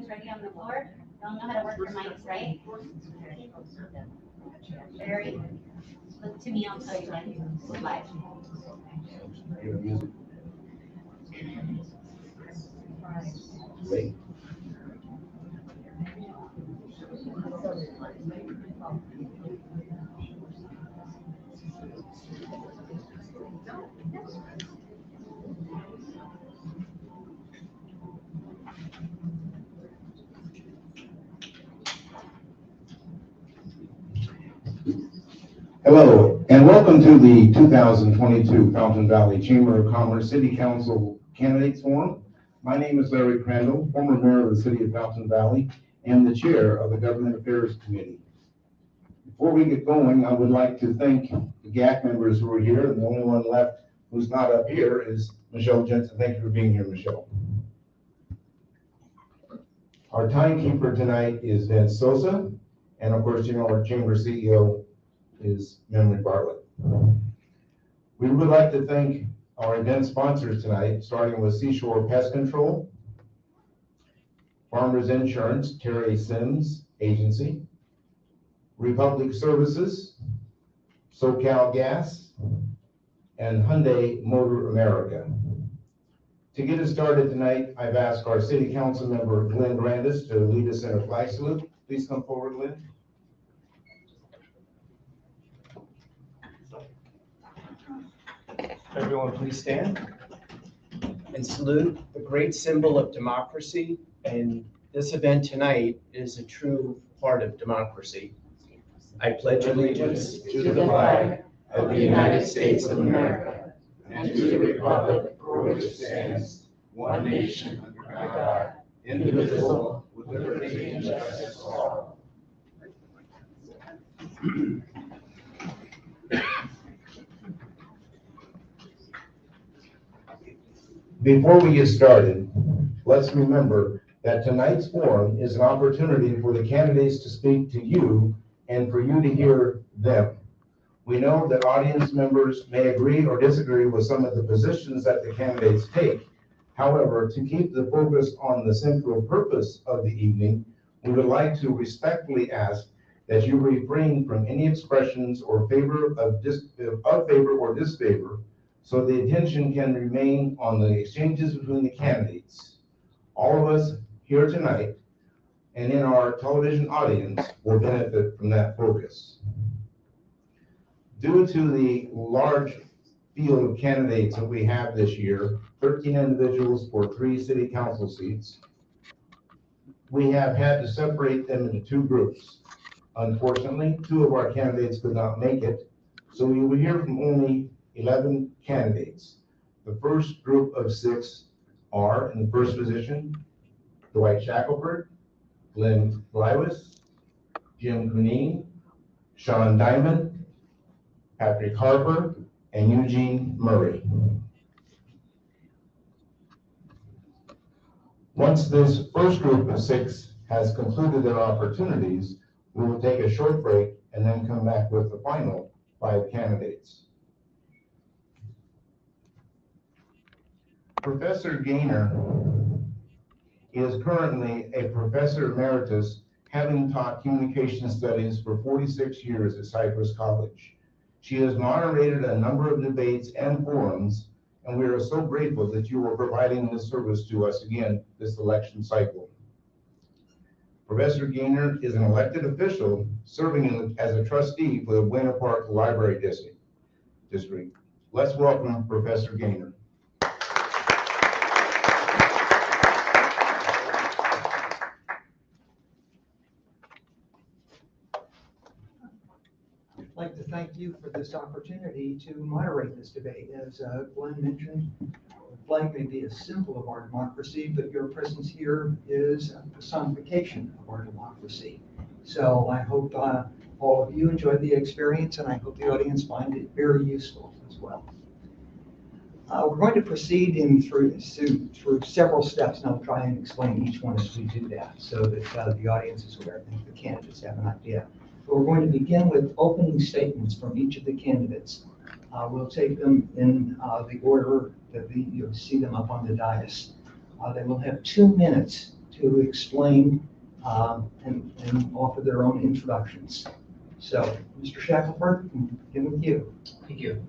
is ready on the floor. Y'all know how to work your mics, right? Very. Look to me, I'll tell you when. Live. Wait. Hello, and welcome to the 2022 Fountain Valley Chamber of Commerce City Council Candidates Forum. My name is Larry Crandall, former mayor of the city of Fountain Valley and the chair of the Government Affairs Committee. Before we get going, I would like to thank the GAC members who are here, and the only one left who's not up here is Michelle Jensen. Thank you for being here, Michelle. Our timekeeper tonight is Vince Sosa, and of course, you know, our chamber CEO is Memory Bartlett. We would like to thank our event sponsors tonight, starting with Seashore Pest Control, Farmers Insurance, Terry Sims Agency, Republic Services, SoCal Gas, and Hyundai Motor America. To get us started tonight, I've asked our City Council member, Glenn Grandis, to lead us in a flag salute. Please come forward, Glenn. Everyone please stand and salute the great symbol of democracy. And this event tonight is a true part of democracy. I pledge allegiance to the flag of the United States of America and to the republic for which it stands, one nation, under God, indivisible, with liberty and justice for all. Before we get started, let's remember that tonight's forum is an opportunity for the candidates to speak to you and for you to hear them. We know that audience members may agree or disagree with some of the positions that the candidates take. However, to keep the focus on the central purpose of the evening, we would like to respectfully ask that you refrain from any expressions or favor or disfavor, so the attention can remain on the exchanges between the candidates. All of us here tonight and in our television audience will benefit from that focus. Due to the large field of candidates that we have this year, 13 individuals for 3 city council seats, we have had to separate them into 2 groups. Unfortunately, 2 of our candidates could not make it, so we will hear from only 11 candidates. The first group of 6 are, in the first position, Dwight Shackleford, Glenn Glywis, Jim Cuneen, Sean Diamond, Patrick Harper, and Eugene Murray. Once this first group of 6 has concluded their opportunities, we will take a short break and then come back with the final 5 candidates. Professor Gaynor is currently a professor emeritus, having taught communication studies for 46 years at Cypress College. She has moderated a number of debates and forums, and we are so grateful that you are providing this service to us again this election cycle. Professor Gaynor is an elected official serving as a trustee for the Winter Park Library District. Let's welcome Professor Gaynor. I'd like to thank you for this opportunity to moderate this debate. As Glenn mentioned, the flag may be a symbol of our democracy, but your presence here is a personification of our democracy. So I hope all of you enjoyed the experience, and I hope the audience find it very useful as well. We're going to proceed through several steps, and I'll try and explain each one as we do that, so that the audience is aware. I think the candidates have an idea. But we're going to begin with opening statements from each of the candidates. We'll take them in the order that you'll see them up on the dais. They will have 2 minutes to explain and offer their own introductions. So, Mr. Shackleford, we'll begin with you. Thank you.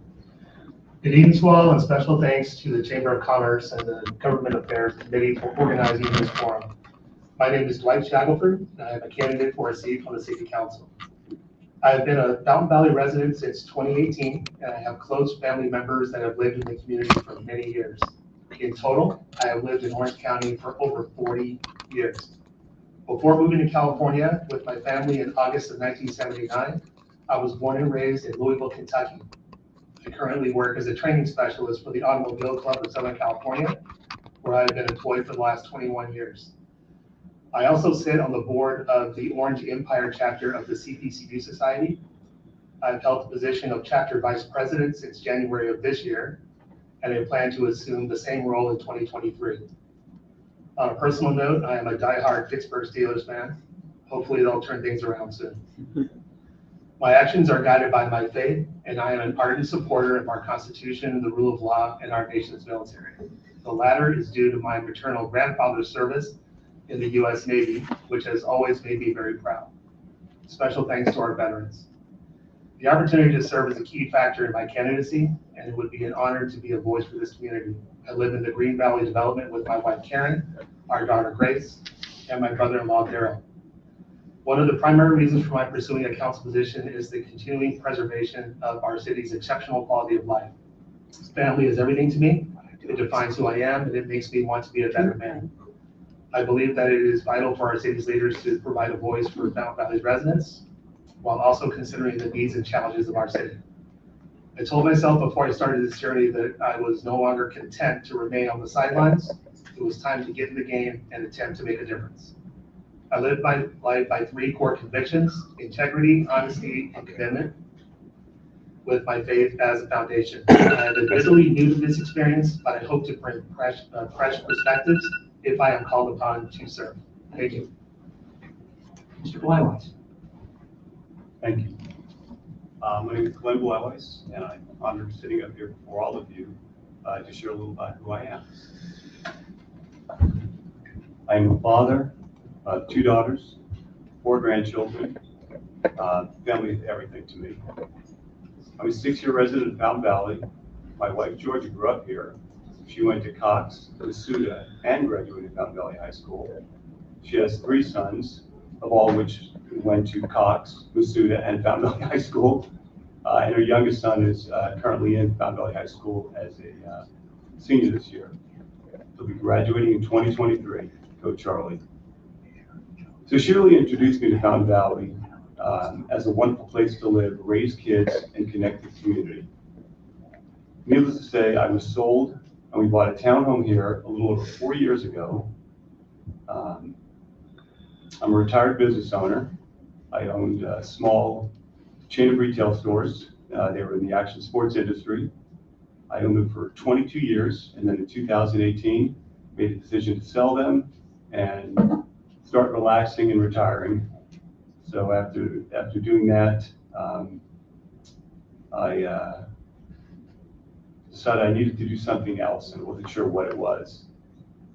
Good evening to all, and special thanks to the Chamber of Commerce and the Government Affairs Committee for organizing this forum. My name is Dwight Shackleford, and I am a candidate for a seat on the City Council. I have been a Fountain Valley resident since 2018, and I have close family members that have lived in the community for many years. In total, I have lived in Orange County for over 40 years. Before moving to California with my family in August of 1979, I was born and raised in Louisville, Kentucky. I currently work as a training specialist for the Automobile Club of Southern California, where I have been employed for the last 21 years. I also sit on the board of the Orange Empire chapter of the CPCU Society. I've held the position of chapter vice president since January of this year, and I plan to assume the same role in 2023. On a personal note, I am a diehard Pittsburgh Steelers fan. Hopefully they'll turn things around soon. My actions are guided by my faith, and I am an ardent supporter of our Constitution, the rule of law, and our nation's military. The latter is due to my maternal grandfather's service in the U.S. Navy, which has always made me very proud. Special thanks to our veterans. The opportunity to serve is a key factor in my candidacy, and it would be an honor to be a voice for this community. I live in the Green Valley development with my wife Karen, our daughter Grace, and my brother-in-law Daryl. One of the primary reasons for my pursuing a council position is the continuing preservation of our city's exceptional quality of life. Family is everything to me. It defines who I am, and it makes me want to be a better man. I believe that it is vital for our city's leaders to provide a voice for Fountain Valley's residents, while also considering the needs and challenges of our city. I told myself before I started this journey that I was no longer content to remain on the sidelines. It was time to get in the game and attempt to make a difference. I live my life by three core convictions: integrity, honesty, and commitment, with my faith as a foundation. I am admittedly new to this experience, but I hope to bring fresh perspectives if I am called upon to serve. Thank you. Mr. Blywise. Thank you. My name is Glenn Blywise, and I'm honored sitting up here before all of you to share a little about who I am. I'm a father of 2 daughters, 4 grandchildren. Family is everything to me. I'm a 6-year resident of Fountain Valley. My wife Georgia grew up here. She went to Cox, Masuda, and graduated Fountain Valley High School. She has 3 sons, of all which went to Cox, Masuda, and Fountain Valley High School. And her youngest son is currently in Fountain Valley High School as a senior this year. He'll be graduating in 2023. Go Charlie. So she really introduced me to Fountain Valley as a wonderful place to live, raise kids, and connect the community. Needless to say, I was sold, and we bought a townhome here a little over 4 years ago. I'm a retired business owner. I owned a small chain of retail stores. They were in the action sports industry. I owned them for 22 years, and then in 2018, made the decision to sell them and start relaxing and retiring. So after doing that, I decided I needed to do something else, and wasn't sure what it was.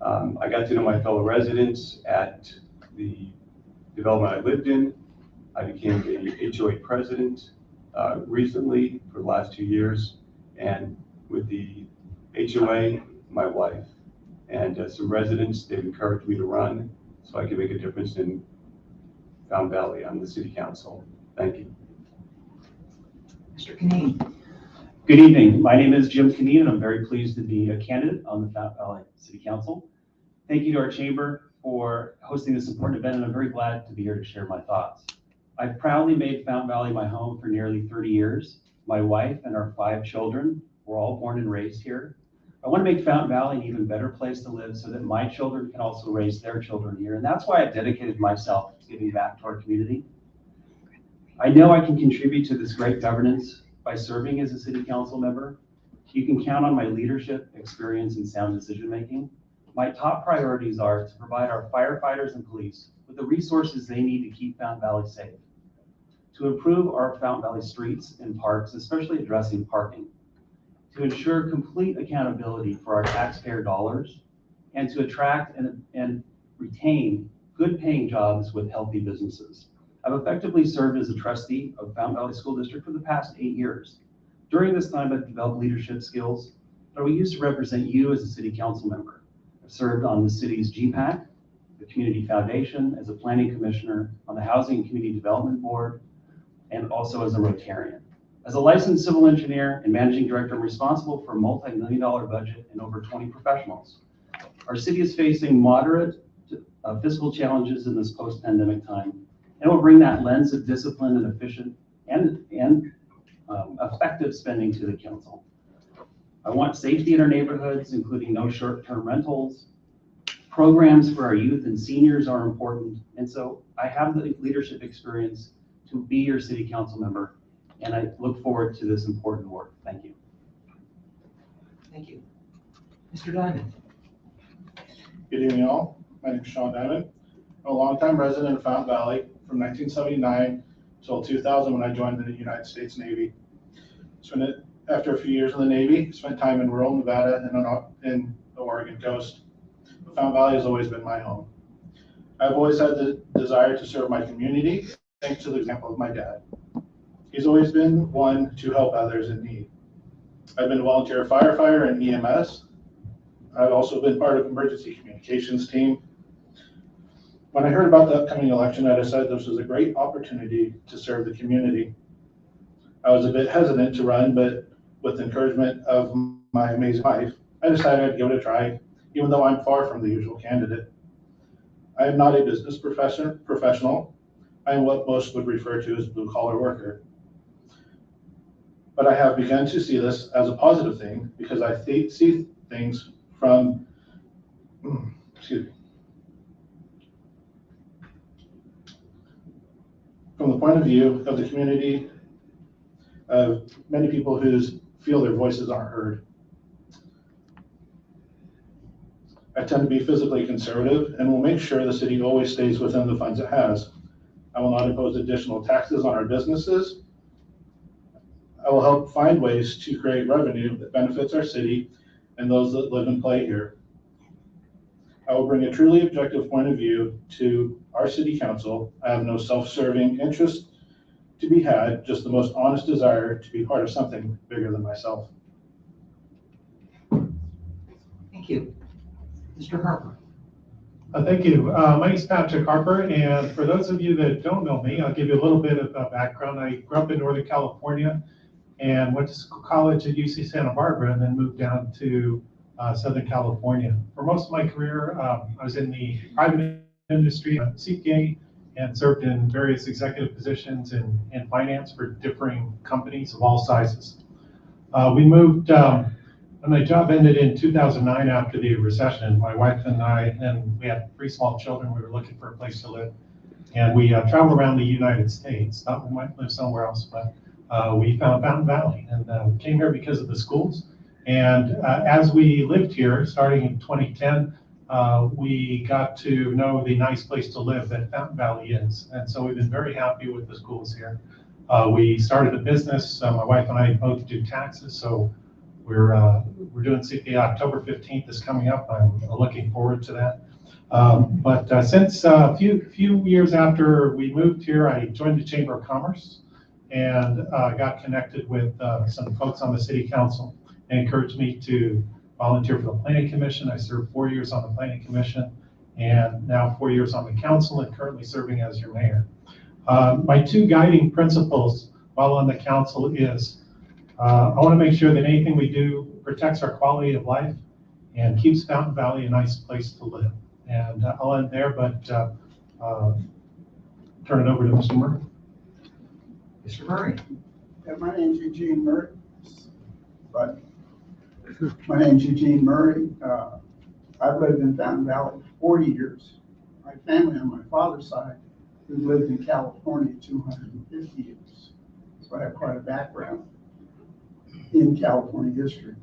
I got to know my fellow residents at the development I lived in. I became the HOA president recently for the last 2 years, and with the HOA, my wife, and some residents, they've encouraged me to run so I can make a difference in Fountain Valley on the city council. Thank you. Mr. Canine. Good evening. My name is Jim Canine, and I'm very pleased to be a candidate on the Fountain Valley City Council. Thank you to our chamber for hosting this important event, and I'm very glad to be here to share my thoughts. I've proudly made Fountain Valley my home for nearly 30 years. My wife and our 5 children were all born and raised here. I want to make Fountain Valley an even better place to live so that my children can also raise their children here. And that's why I've dedicated myself to giving back to our community. I know I can contribute to this great governance by serving as a city council member. You can count on my leadership, experience, and sound decision-making. My top priorities are to provide our firefighters and police with the resources they need to keep Fountain Valley safe, to improve our Fountain Valley streets and parks, especially addressing parking, to ensure complete accountability for our taxpayer dollars, and to attract and retain good paying jobs with healthy businesses. I've effectively served as a trustee of Fountain Valley School District for the past 8 years. During this time, I've developed leadership skills that I will use to represent you as a city council member. I've served on the city's GPAC, the Community Foundation, as a planning commissioner, on the Housing and Community Development Board, and also as a Rotarian. As a licensed civil engineer and managing director, I'm responsible for a multi-million-dollar budget and over 20 professionals. Our city is facing moderate fiscal challenges in this post-pandemic time, and we'll bring that lens of discipline and efficient and effective spending to the council. I want safety in our neighborhoods, including no short-term rentals. Programs for our youth and seniors are important, and so I have the leadership experience to be your city council member, and I look forward to this important work. Thank you. Thank you. Mr. Diamond. Good evening, all. My name is Sean Diamond. I'm a longtime resident of Fountain Valley from 1979 until 2000 when I joined the United States Navy. After a few years in the Navy, spent time in rural Nevada and in the Oregon coast. But Fountain Valley has always been my home. I've always had the desire to serve my community, thanks to the example of my dad. He's always been one to help others in need. I've been a volunteer firefighter and EMS. I've also been part of emergency communications team. When I heard about the upcoming election, I decided this was a great opportunity to serve the community. I was a bit hesitant to run, but with the encouragement of my amazing wife, I decided I'd give it a try, even though I'm far from the usual candidate. I am not a business professional. I am what most would refer to as a blue-collar worker. But I have begun to see this as a positive thing because I see things from, from the point of view of the community of many people who feel their voices aren't heard. I tend to be physically conservative and will make sure the city always stays within the funds it has. I will not impose additional taxes on our businesses. I will help find ways to create revenue that benefits our city and those that live and play here. I will bring a truly objective point of view to our city council. I have no self-serving interest to be had, just the most honest desire to be part of something bigger than myself. Thank you. Mr. Harper. Thank you. My name is Patrick Harper, and for those of you that don't know me, I'll give you a little bit of background. I grew up in Northern California and went to college at UC Santa Barbara and then moved down to Southern California. For most of my career, I was in the private industry, CPA, and served in various executive positions in finance for differing companies of all sizes. We moved, when my job ended in 2009 after the recession, my wife and I, and we had 3 small children, we were looking for a place to live. And we traveled around the United States, thought we might live somewhere else, but we found Fountain Valley and came here because of the schools. And as we lived here, starting in 2010, we got to know the nice place to live that Fountain Valley is. And so we've been very happy with the schools here. We started a business. My wife and I both do taxes, so we're doing CPA October 15th is coming up. I'm looking forward to that. But since a few years after we moved here, I joined the Chamber of Commerce and got connected with some folks on the City Council. They encouraged me to volunteer for the Planning Commission. I served 4 years on the Planning Commission and now 4 years on the council and currently serving as your mayor. My 2 guiding principles while on the council is I want to make sure that anything we do protects our quality of life and keeps Fountain Valley a nice place to live. And I'll end there, but turn it over to Mr. Murray. Mr. Murray. Yeah, my name's Eugene Murray. But my name's Eugene Murray. I've lived in Fountain Valley for 40 years. My family on my father's side has lived in California 250 years. So I have quite a background in California history.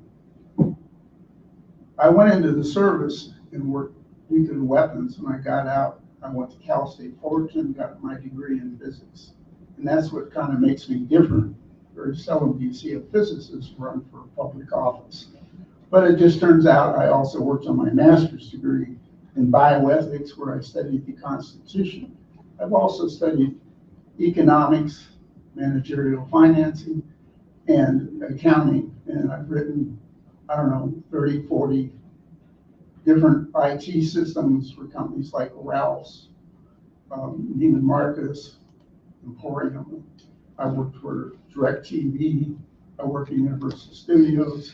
I went into the service and worked nuclear weapons. When I got out, I went to Cal State Fullerton, got my degree in physics. And that's what kind of makes me different. Very seldom do you see a physicist run for public office. But it just turns out I also worked on my master's degree in bioethics, where I studied the Constitution. I've also studied economics, managerial financing, and accounting. And I've written, I don't know, 30, 40 different IT systems for companies like Ralph's, Neiman Marcus, Emporium. I worked for DirecTV. I worked at Universal Studios.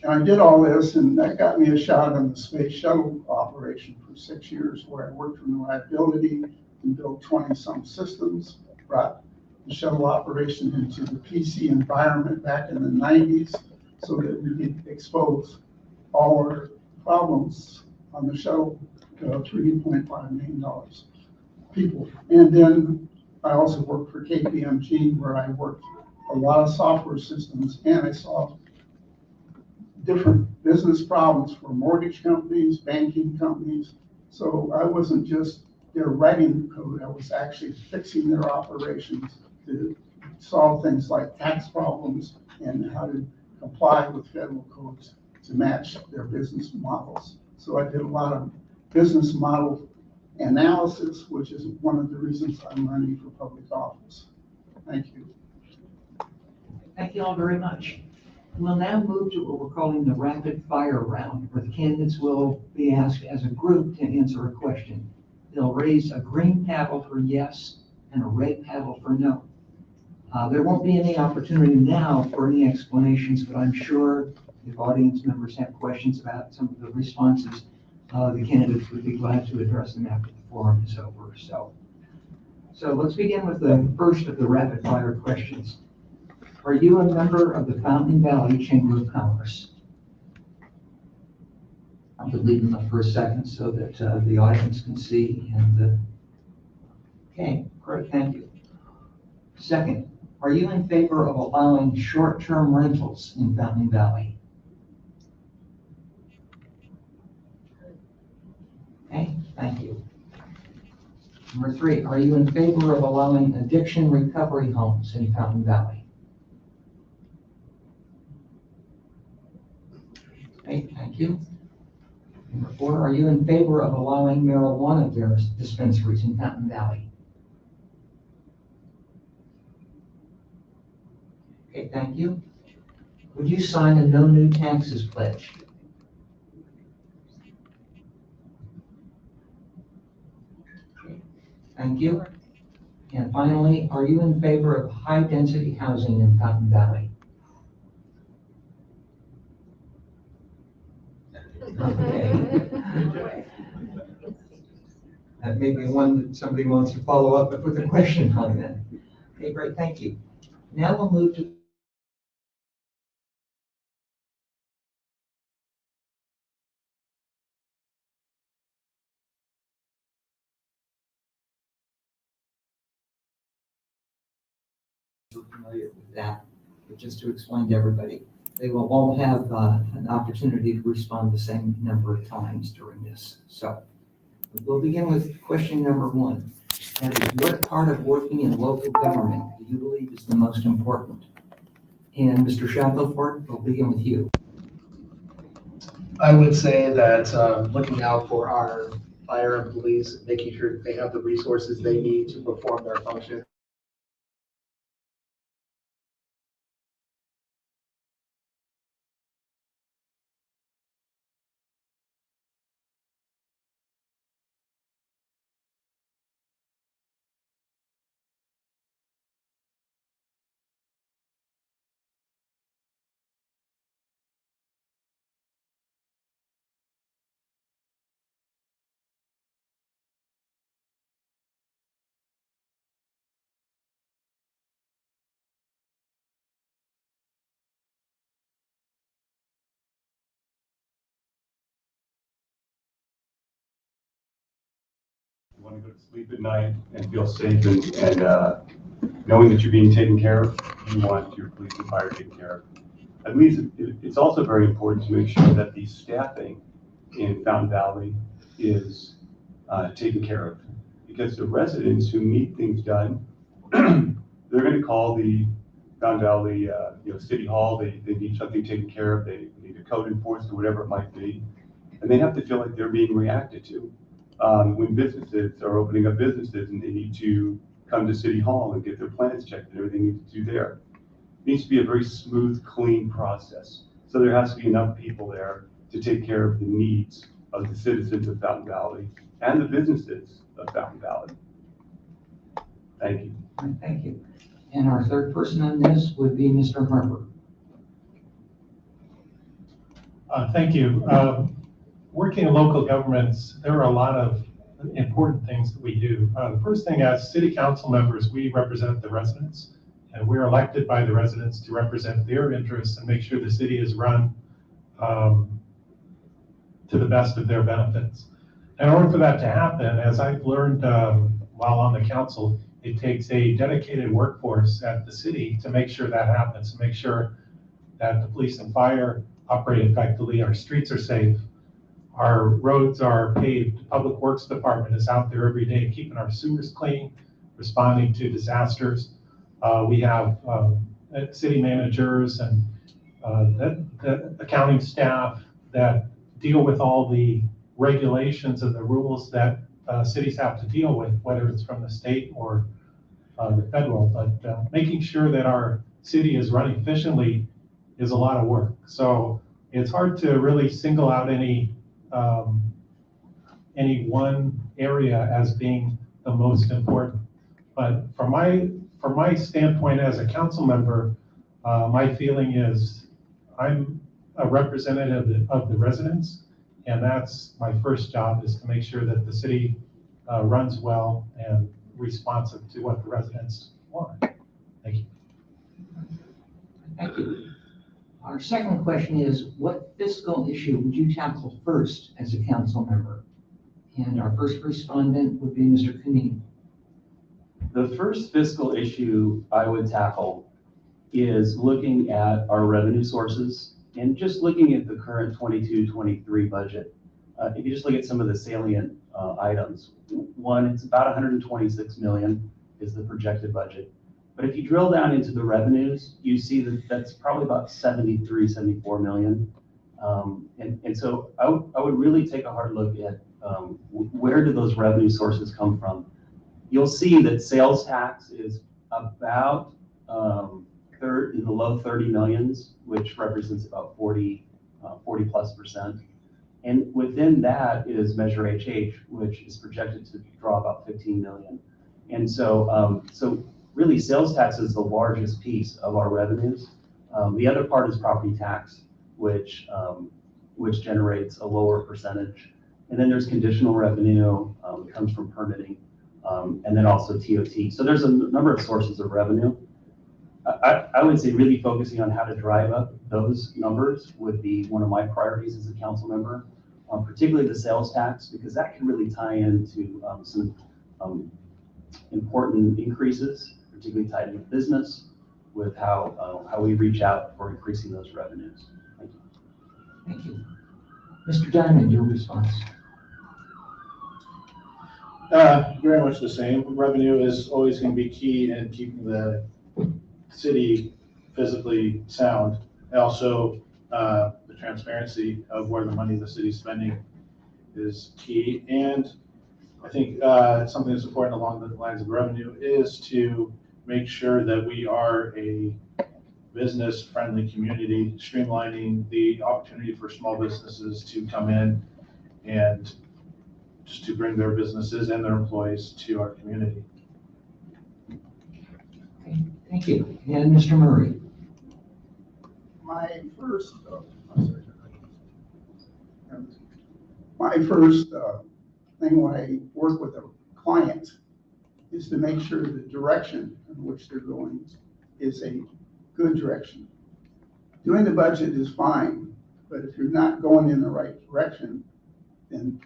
And I did all this, and that got me a shot on the space shuttle operation for 6 years, where I worked from reliability and built 20-some systems, brought the shuttle operation into the PC environment back in the 90s so that we could expose all our problems on the shuttle to $3.5 million people. And then I also worked for KPMG, where I worked a lot of software systems, and I saw different business problems for mortgage companies, banking companies. So I wasn't just there writing the code, I was actually fixing their operations to solve things like tax problems and how to comply with federal codes to match their business models. So I did a lot of business model analysis, which is one of the reasons I'm running for public office. Thank you. Thank you all very much. We'll now move to what we're calling the rapid fire round, where the candidates will be asked as a group to answer a question. They'll raise a green paddle for yes and a red paddle for no. There won't be any opportunity now for any explanations, but I'm sure if audience members have questions about some of the responses, the candidates would be glad to address them after the forum is over. So let's begin with the first of the rapid fire questions. Are you a member of the Fountain Valley Chamber of Commerce? I would leave them up for a second so that the audience can see. Okay, great, thank you. Second, are you in favor of allowing short-term rentals in Fountain Valley? Okay, thank you. Number three, are you in favor of allowing addiction recovery homes in Fountain Valley? Okay, thank you. Number four, are you in favor of allowing marijuana dispensaries in Fountain Valley? Okay, thank you. Would you sign a no new taxes pledge? Okay, thank you. And finally, are you in favor of high density housing in Fountain Valley? Okay. That may be one that somebody wants to follow up with a question on then. Okay, great, thank you. Now we'll move to familiar with that, but just to explain to everybody, they will all have an opportunity to respond the same number of times during this. So we'll begin with question number one. That is, what part of working in local government do you believe is the most important? And Mr. Shackleford, we'll begin with you. I would say that looking out for our fire and police, making sure that they have the resources they need to perform their function. You want to go to sleep at night and feel safe and knowing that you're being taken care of, you want your police and fire taken care of. At least it's also very important to make sure that the staffing in Fountain Valley is taken care of. Because the residents who need things done, they're going to call the Fountain Valley City Hall. They need something taken care of. They need a code enforced or whatever it might be. And they have to feel like they're being reacted to. When businesses are opening up businesses and they need to come to City Hall and get their plans checked and everything they need to do there. It needs to be a very smooth, clean process. So there has to be enough people there to take care of the needs of the citizens of Fountain Valley and the businesses of Fountain Valley. Thank you. Thank you. And our third person on this would be Mr. Harper. Thank you. Working in local governments, there are a lot of important things that we do. The first thing, as city council members, we represent the residents, and we're elected by the residents to represent their interests and make sure the city is run to the best of their benefits. In order for that to happen, as I've learned while on the council, it takes a dedicated workforce at the city to make sure that happens, to make sure that the police and fire operate effectively, our streets are safe, our roads are paved, the Public Works Department is out there every day keeping our sewers clean, responding to disasters. We have city managers and the accounting staff that deal with all the regulations and the rules that cities have to deal with, whether it's from the state or the federal. But making sure that our city is run efficiently is a lot of work. So it's hard to really single out any one area as being the most important. But from my standpoint as a council member, my feeling is I'm a representative of the residents, and that's my first job, is to make sure that the city runs well and responsive to what the residents want. Thank you. Thank you. Our second question is, what fiscal issue would you tackle first as a council member? And our first respondent would be Mr. Kineen. The first fiscal issue I would tackle is looking at our revenue sources and just looking at the current 22-23 budget. If you just look at some of the salient items, one, it's about 126 million is the projected budget. But if you drill down into the revenues, you see that that's probably about 73, 74 million. And so I would really take a hard look at where do those revenue sources come from. You'll see that sales tax is about in the low 30 millions, which represents about 40 plus %. And within that is Measure HH, which is projected to draw about 15 million. And so, really sales tax is the largest piece of our revenues. The other part is property tax, which generates a lower percentage. And then there's conditional revenue, comes from permitting, and then also TOT. So there's a number of sources of revenue. I would say really focusing on how to drive up those numbers would be one of my priorities as a council member, particularly the sales tax, because that can really tie into some important increases, particularly tied into business, with how we reach out for increasing those revenues. Thank you. Thank you. Mr. Diamond, your response. Very much the same. Revenue is always going to be key in keeping the city physically sound. Also, the transparency of where the money the city's spending is key. And I think something that's important along the lines of revenue is to make sure that we are a business-friendly community, streamlining the opportunity for small businesses to come in and just to bring their businesses and their employees to our community. Okay, thank you. And Mr. Murray. My first thing when I work with a client is to make sure the direction in which they're going is a good direction. Doing the budget is fine, but if you're not going in the right direction, then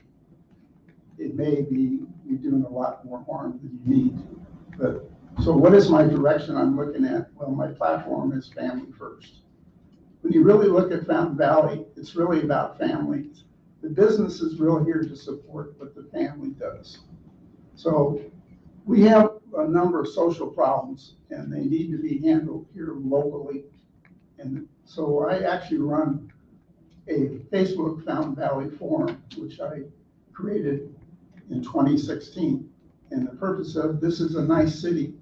it may be you're doing a lot more harm than you need. But so what is my direction I'm looking at? Well, my platform is family first. When you really look at Fountain Valley, it's really about families. The business is really here to support what the family does. So we have a number of social problems and they need to be handled here locally. And so I actually run a Facebook Fountain Valley Forum, which I created in 2016. And the purpose of this is a nice city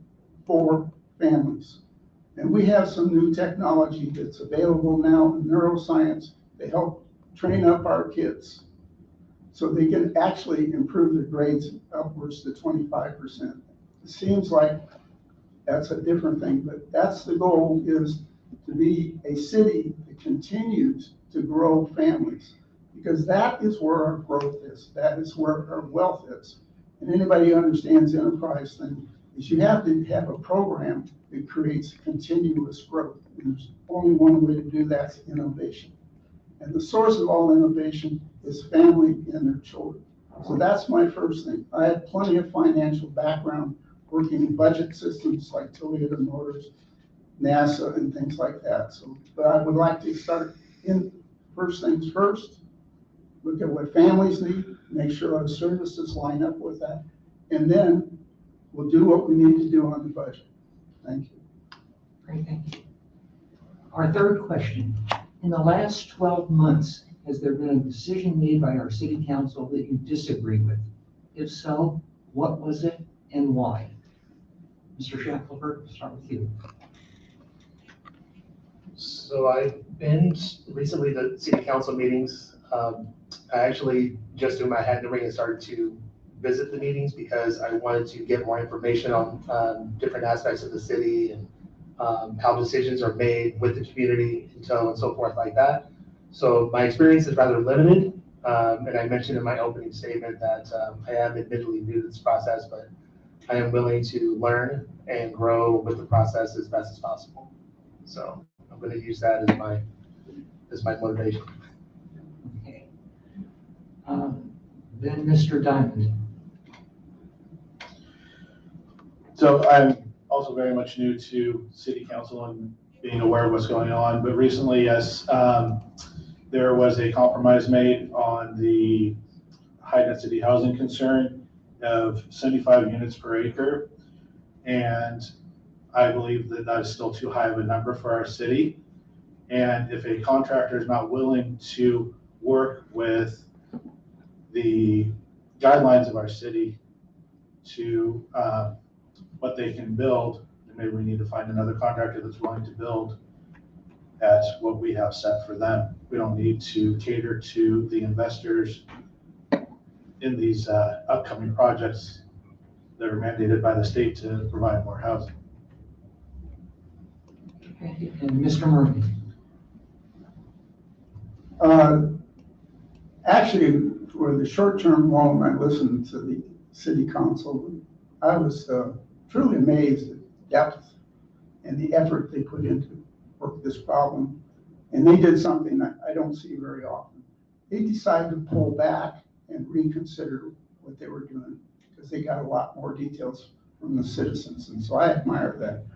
for families. And we have some new technology that's available now in neuroscience to help train up our kids so they can actually improve their grades upwards to 25%. It seems like that's a different thing, but that's the goal, is to be a city that continues to grow families, because that is where our growth is. That is where our wealth is. And anybody who understands the enterprise thing is you have to have a program that creates continuous growth. And there's only one way to do that, innovation. And the source of all innovation is family and their children. So that's my first thing. I had plenty of financial background working in budget systems like Toyota Motors, NASA, and things like that. So, but I would like to start in first things first, look at what families need, make sure our services line up with that, and then we'll do what we need to do on the budget. Thank you. Great, thank you. Our third question. In the last 12 months, has there been a decision made by our city council that you disagree with? If so, what was it and why? Mr. Shackleford, we'll start with you. So I've been recently to city council meetings. I actually just threw my hat in the ring and started to visit the meetings because I wanted to get more information on different aspects of the city and how decisions are made with the community and so forth like that. So my experience is rather limited. And I mentioned in my opening statement that I am admittedly new to this process, but I am willing to learn and grow with the process as best as possible. So I'm going to use that as my motivation. Okay. Then Mr. Diamond. So I'm also very much new to city council and being aware of what's going on, but recently, yes, there was a compromise made on the high density housing concern of 75 units per acre. And I believe that that is still too high of a number for our city. And if a contractor is not willing to work with the guidelines of our city to what they can build, then maybe we need to find another contractor that's willing to build at what we have set for them. We don't need to cater to the investors in these upcoming projects that are mandated by the state to provide more housing. Okay. And Mr. Murphy. Actually, for the short-term loan, I listened to the city council. I was truly amazed at the depth and the effort they put into work this problem. And they did something that I don't see very often. They decided to pull back and reconsider what they were doing because they got a lot more details from the citizens. And so I admire that.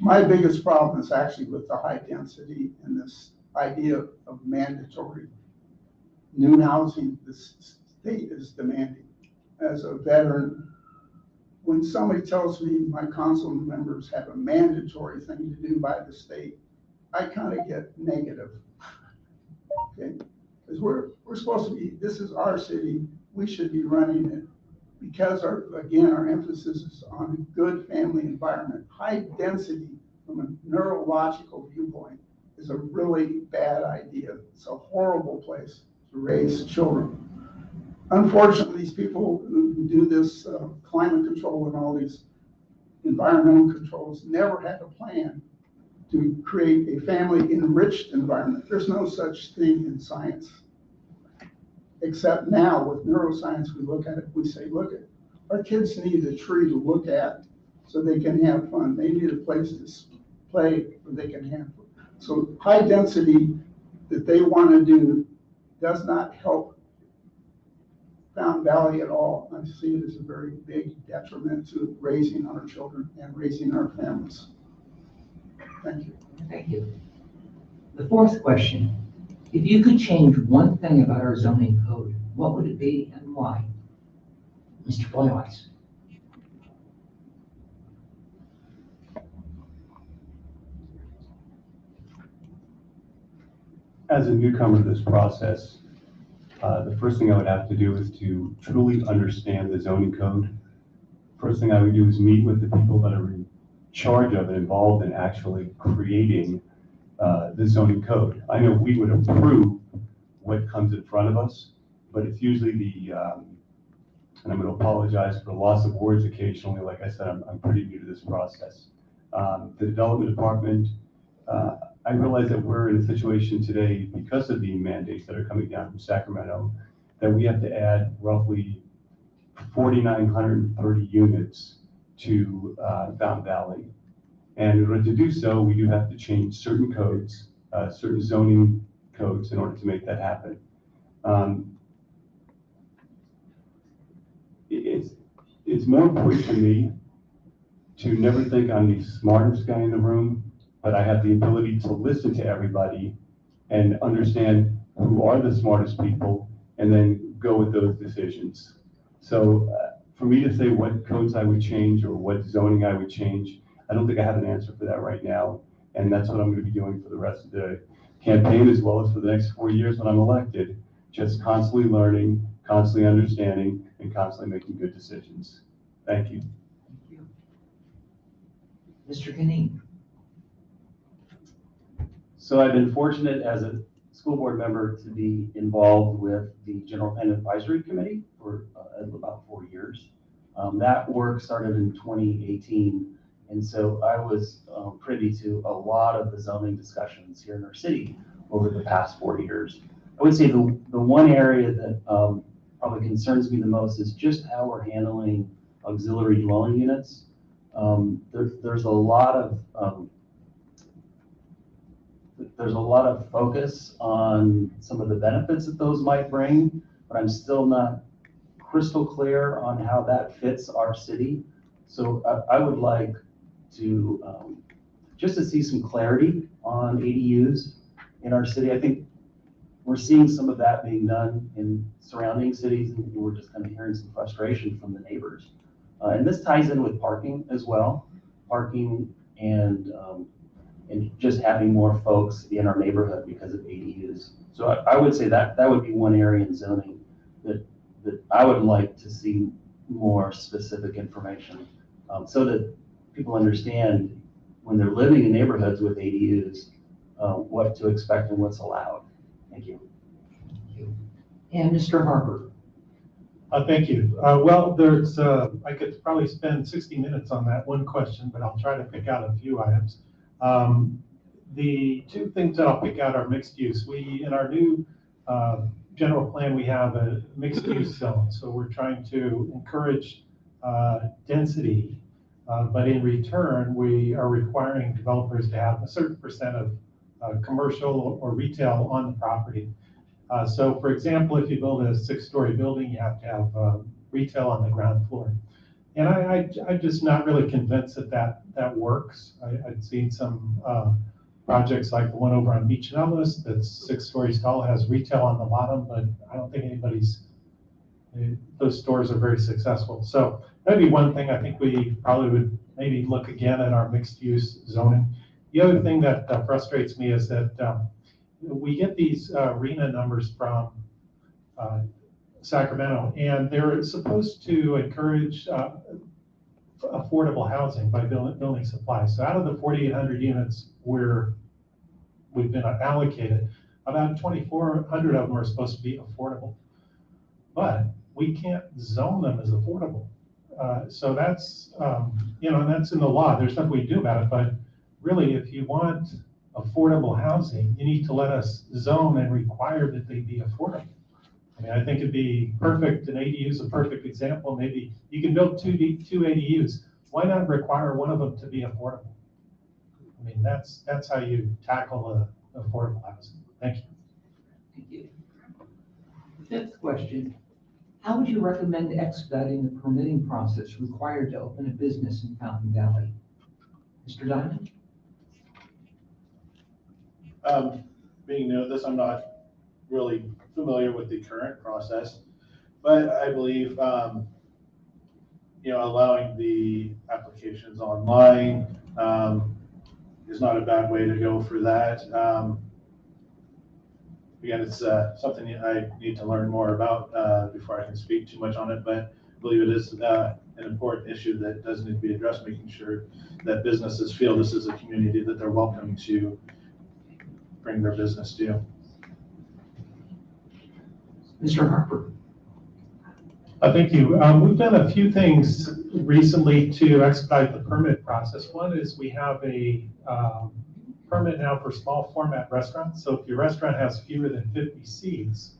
My biggest problem is actually with the high density and this idea of mandatory new housing the state is demanding. As a veteran, when somebody tells me my council members have a mandatory thing to do by the state, I kind of get negative. Okay, because we're supposed to be, this is our city, we should be running it because our emphasis is on a good family environment. High density from a neurological viewpoint is a really bad idea. It's a horrible place to raise children. Unfortunately, these people who do this climate control and all these environmental controls never had a plan to create a family enriched environment. There's no such thing in science. Except now with neuroscience, we look at it, we say, look, our kids need a tree to look at so they can have fun. They need a place to play where they can have fun. So high density that they want to do does not help Fountain Valley at all. I see it as a very big detriment to raising our children and raising our families. Thank you. Thank you. The fourth question. If you could change one thing about our zoning code, what would it be and why? Mr. Boyles. as a newcomer to this process, the first thing I would have to do is to truly understand the zoning code. First thing I would do is meet with the people that are in charge of and involved in actually creating the zoning code. I know we would approve what comes in front of us, but it's usually the, and I'm going to apologize for the loss of words occasionally. Like I said, I'm pretty new to this process. The development department, I realize that we're in a situation today because of the mandates that are coming down from Sacramento, that we have to add roughly 4,930 units to Fountain Valley. And in order to do so, we do have to change certain codes, certain zoning codes in order to make that happen. It's more important to me to never think I'm the smartest guy in the room, but I have the ability to listen to everybody and understand who are the smartest people and then go with those decisions. So for me to say what codes I would change or what zoning I would change, I don't think I have an answer for that right now. And that's what I'm going to be doing for the rest of the campaign, as well as for the next 4 years when I'm elected, just constantly learning, constantly understanding, and constantly making good decisions. Thank you. Thank you. Mr. Canine. So I've been fortunate as a school board member to be involved with the General Plan Advisory Committee for about 4 years. That work started in 2018. And so I was privy to a lot of the zoning discussions here in our city over the past 4 years. I would say the one area that probably concerns me the most is just how we're handling auxiliary dwelling units. There's a lot of focus on some of the benefits that those might bring, but I'm still not crystal clear on how that fits our city. So I would like to just to see some clarity on ADUs in our city. I think we're seeing some of that being done in surrounding cities, and we're just kind of hearing some frustration from the neighbors. And this ties in with parking as well, parking and just having more folks in our neighborhood because of ADUs. So I would say that would be one area in zoning that I would like to see more specific information, so that people understand when they're living in neighborhoods with ADUs, what to expect and what's allowed. Thank you. Thank you. And Mr. Harper. Thank you. Well, there's, I could probably spend 60 minutes on that one question, but I'll try to pick out a few items. The two things that I'll pick out are mixed use. In our new general plan, we have a mixed use zone. So we're trying to encourage density, but in return, we are requiring developers to have a certain percent of commercial or retail on the property. So for example, if you build a 6-story building, you have to have retail on the ground floor. And I'm just not really convinced that works. I've seen some projects like the one over on Beach and Ellis that's 6 stories tall, has retail on the bottom, but I don't think those stores are very successful. So that'd be one thing I think we probably would maybe look again at our mixed use zoning. The other thing that frustrates me is that we get these RENA numbers from Sacramento, and they're supposed to encourage affordable housing by building supply. So out of the 4,800 units we've been allocated, about 2,400 of them are supposed to be affordable. But we can't zone them as affordable. So that's, that's in the law. There's nothing we can do about it. But really, if you want affordable housing, you need to let us zone and require that they be affordable. I mean, I think it'd be perfect. An ADU is a perfect example. Maybe you can build two ADUs. Why not require one of them to be affordable? I mean, that's how you tackle affordable housing. Thank you. Thank you. Fifth question. How would you recommend expediting the permitting process required to open a business in Fountain Valley? Mr. Diamond? Being new at this, I'm not really familiar with the current process, but I believe, allowing the applications online is not a bad way to go for that. Again, it's something I need to learn more about before I can speak too much on it, but I believe it is an important issue that does need to be addressed, making sure that businesses feel this is a community that they're welcome to bring their business to. Mr. Harper. Thank you. We've done a few things recently to expedite the permit process. One is we have a permit now for small format restaurants. So if your restaurant has fewer than 50 seats,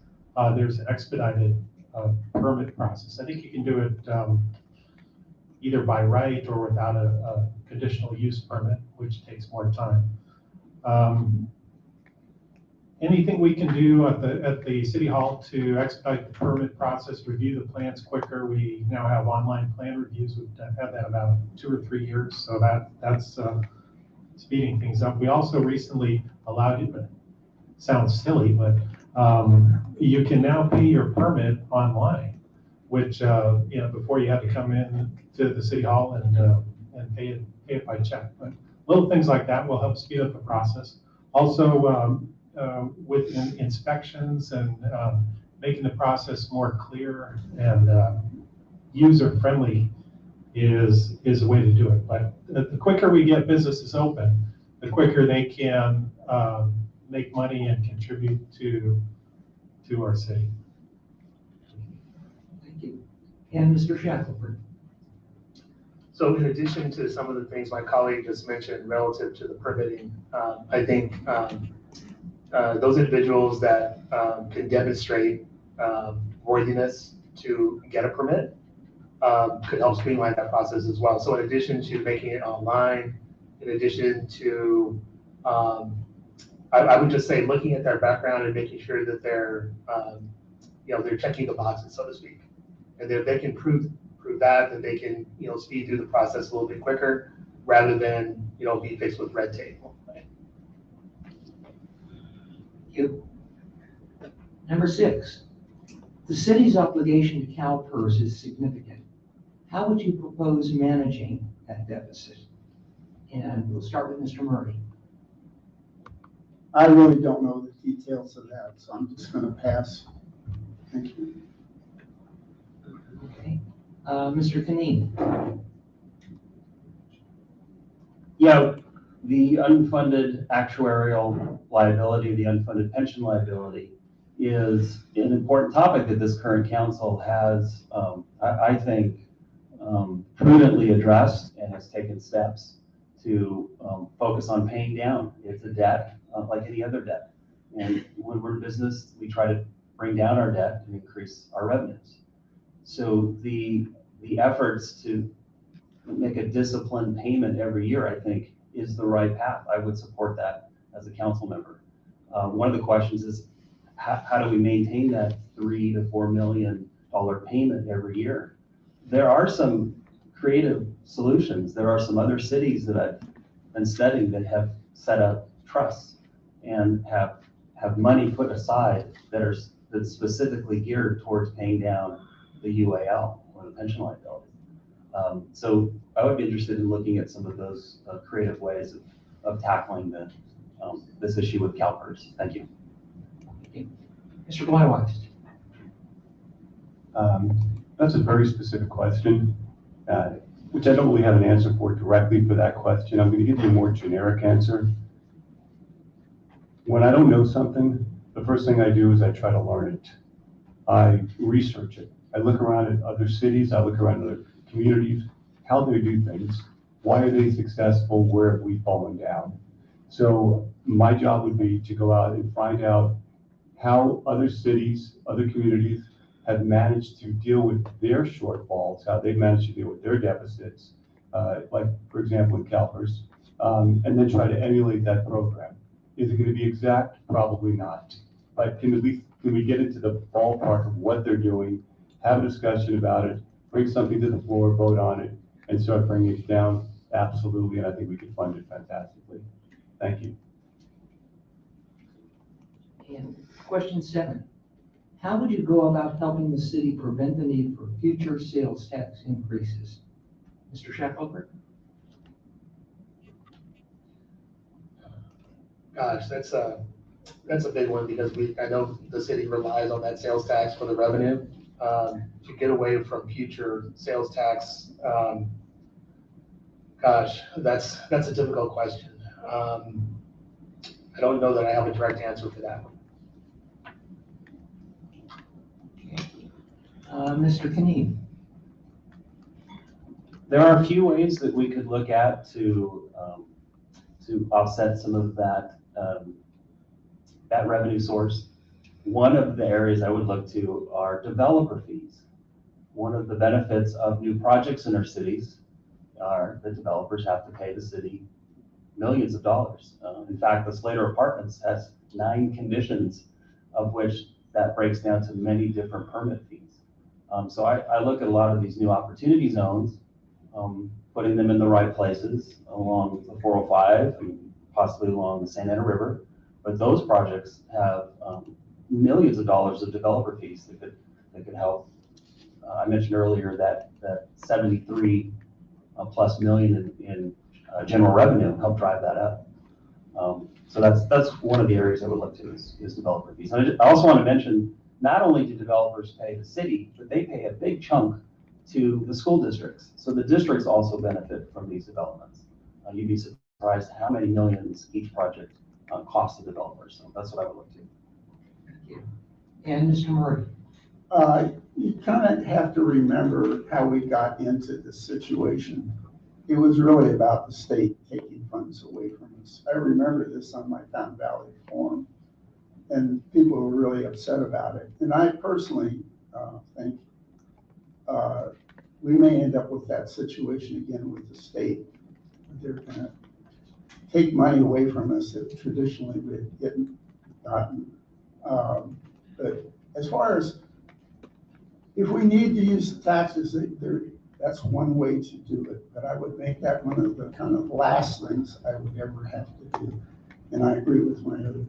there's an expedited permit process. I think you can do it either by right or without a conditional use permit, which takes more time. Anything we can do at the City Hall to expedite the permit process, review the plans quicker. We now have online plan reviews. We've had that about 2 or 3 years, so that's speeding things up. We also recently allowed you, but sounds silly, but you can now pay your permit online, which before you had to come in to the City Hall and pay it by check. But little things like that will help speed up the process. Also, with inspections and making the process more clear and user-friendly is a way to do it. But the quicker we get businesses open, the quicker they can make money and contribute to our city. Thank you. And Mr. Shackleford. So in addition to some of the things my colleague just mentioned relative to the permitting, I think those individuals that can demonstrate worthiness to get a permit could help streamline that process as well. So in addition to making it online, in addition to, I would just say looking at their background and making sure that they're, they're checking the boxes, so to speak. And if they can prove that, then they can, speed through the process a little bit quicker rather than, be faced with red tape. Thank you. Number 6, the city's obligation to CalPERS is significant. How would you propose managing that deficit? And we'll start with Mr. Murray. I really don't know the details of that, so I'm just going to pass. Thank you. Okay. Mr. Canine. Yeah, the unfunded actuarial liability, the unfunded pension liability is an important topic that this current council has, I think, prudently addressed and has taken steps to focus on paying down. It's a debt like any other debt. And when we're in business, we try to bring down our debt and increase our revenues. So the efforts to make a disciplined payment every year, I think, is the right path. I would support that as a council member. One of the questions is, how do we maintain that $3 to $4 million payment every year? There are some creative solutions. There are some other cities that I've been studying that have set up trusts and have money put aside that's specifically geared towards paying down the UAL or the pension liability. So I would be interested in looking at some of those creative ways of tackling this issue with CalPERS. Thank you. Mr. Blywise. That's a very specific question, which I don't really have an answer for directly for that question. I'm going to give you a more generic answer. When I don't know something, the first thing I do is I try to learn it. I research it. I look around at other cities. I look around at other communities, how they do things. Why are they successful? Where have we fallen down? So my job would be to go out and find out how other cities, other communities have managed to deal with their shortfalls, how they've managed to deal with their deficits, like, for example, in CalPERS, and then try to emulate that program. Is it going to be exact? Probably not. But can we get into the ballpark of what they're doing, have a discussion about it, bring something to the floor, vote on it, and start bringing it down? Absolutely, and I think we can fund it fantastically. Thank you. And question 7. How would you go about helping the city prevent the need for future sales tax increases? Mr. Shackleford? Gosh, that's That's a big one because I know the city relies on that sales tax for the revenue. To get away from future sales tax, gosh, that's a difficult question. I don't know that I have a direct answer for that. Mr. Kineen. There are a few ways that we could look at to offset some of that that revenue source. One of the areas I would look to are developer fees. One of the benefits of new projects in our cities are the developers have to pay the city millions of dollars. In fact, the Slater Apartments has 9 conditions, of which that breaks down to many different permit fees. So I look at a lot of these new opportunity zones, putting them in the right places along the 405 and possibly along the Santa Ana River. But those projects have millions of dollars of developer fees that could help. I mentioned earlier that 73 plus million in general revenue help drive that up. So that's one of the areas I would look to is developer fees. And I also want to mention, not only do developers pay the city, but they pay a big chunk to the school districts. So the districts also benefit from these developments. You'd be surprised how many millions each project costs the developers. So that's what I would look to. Thank you. And Mr. Murray. You kind of have to remember how we got into this situation. It was really about the state taking funds away from us. I remember this on my Fountain Valley Forum, and people were really upset about it. And I personally think we may end up with that situation again with the state. They're going to take money away from us that traditionally we've gotten. But as far as if we need to use the taxes, that's one way to do it. But I would make that one of the kind of last things I would ever have to do. And I agree with my other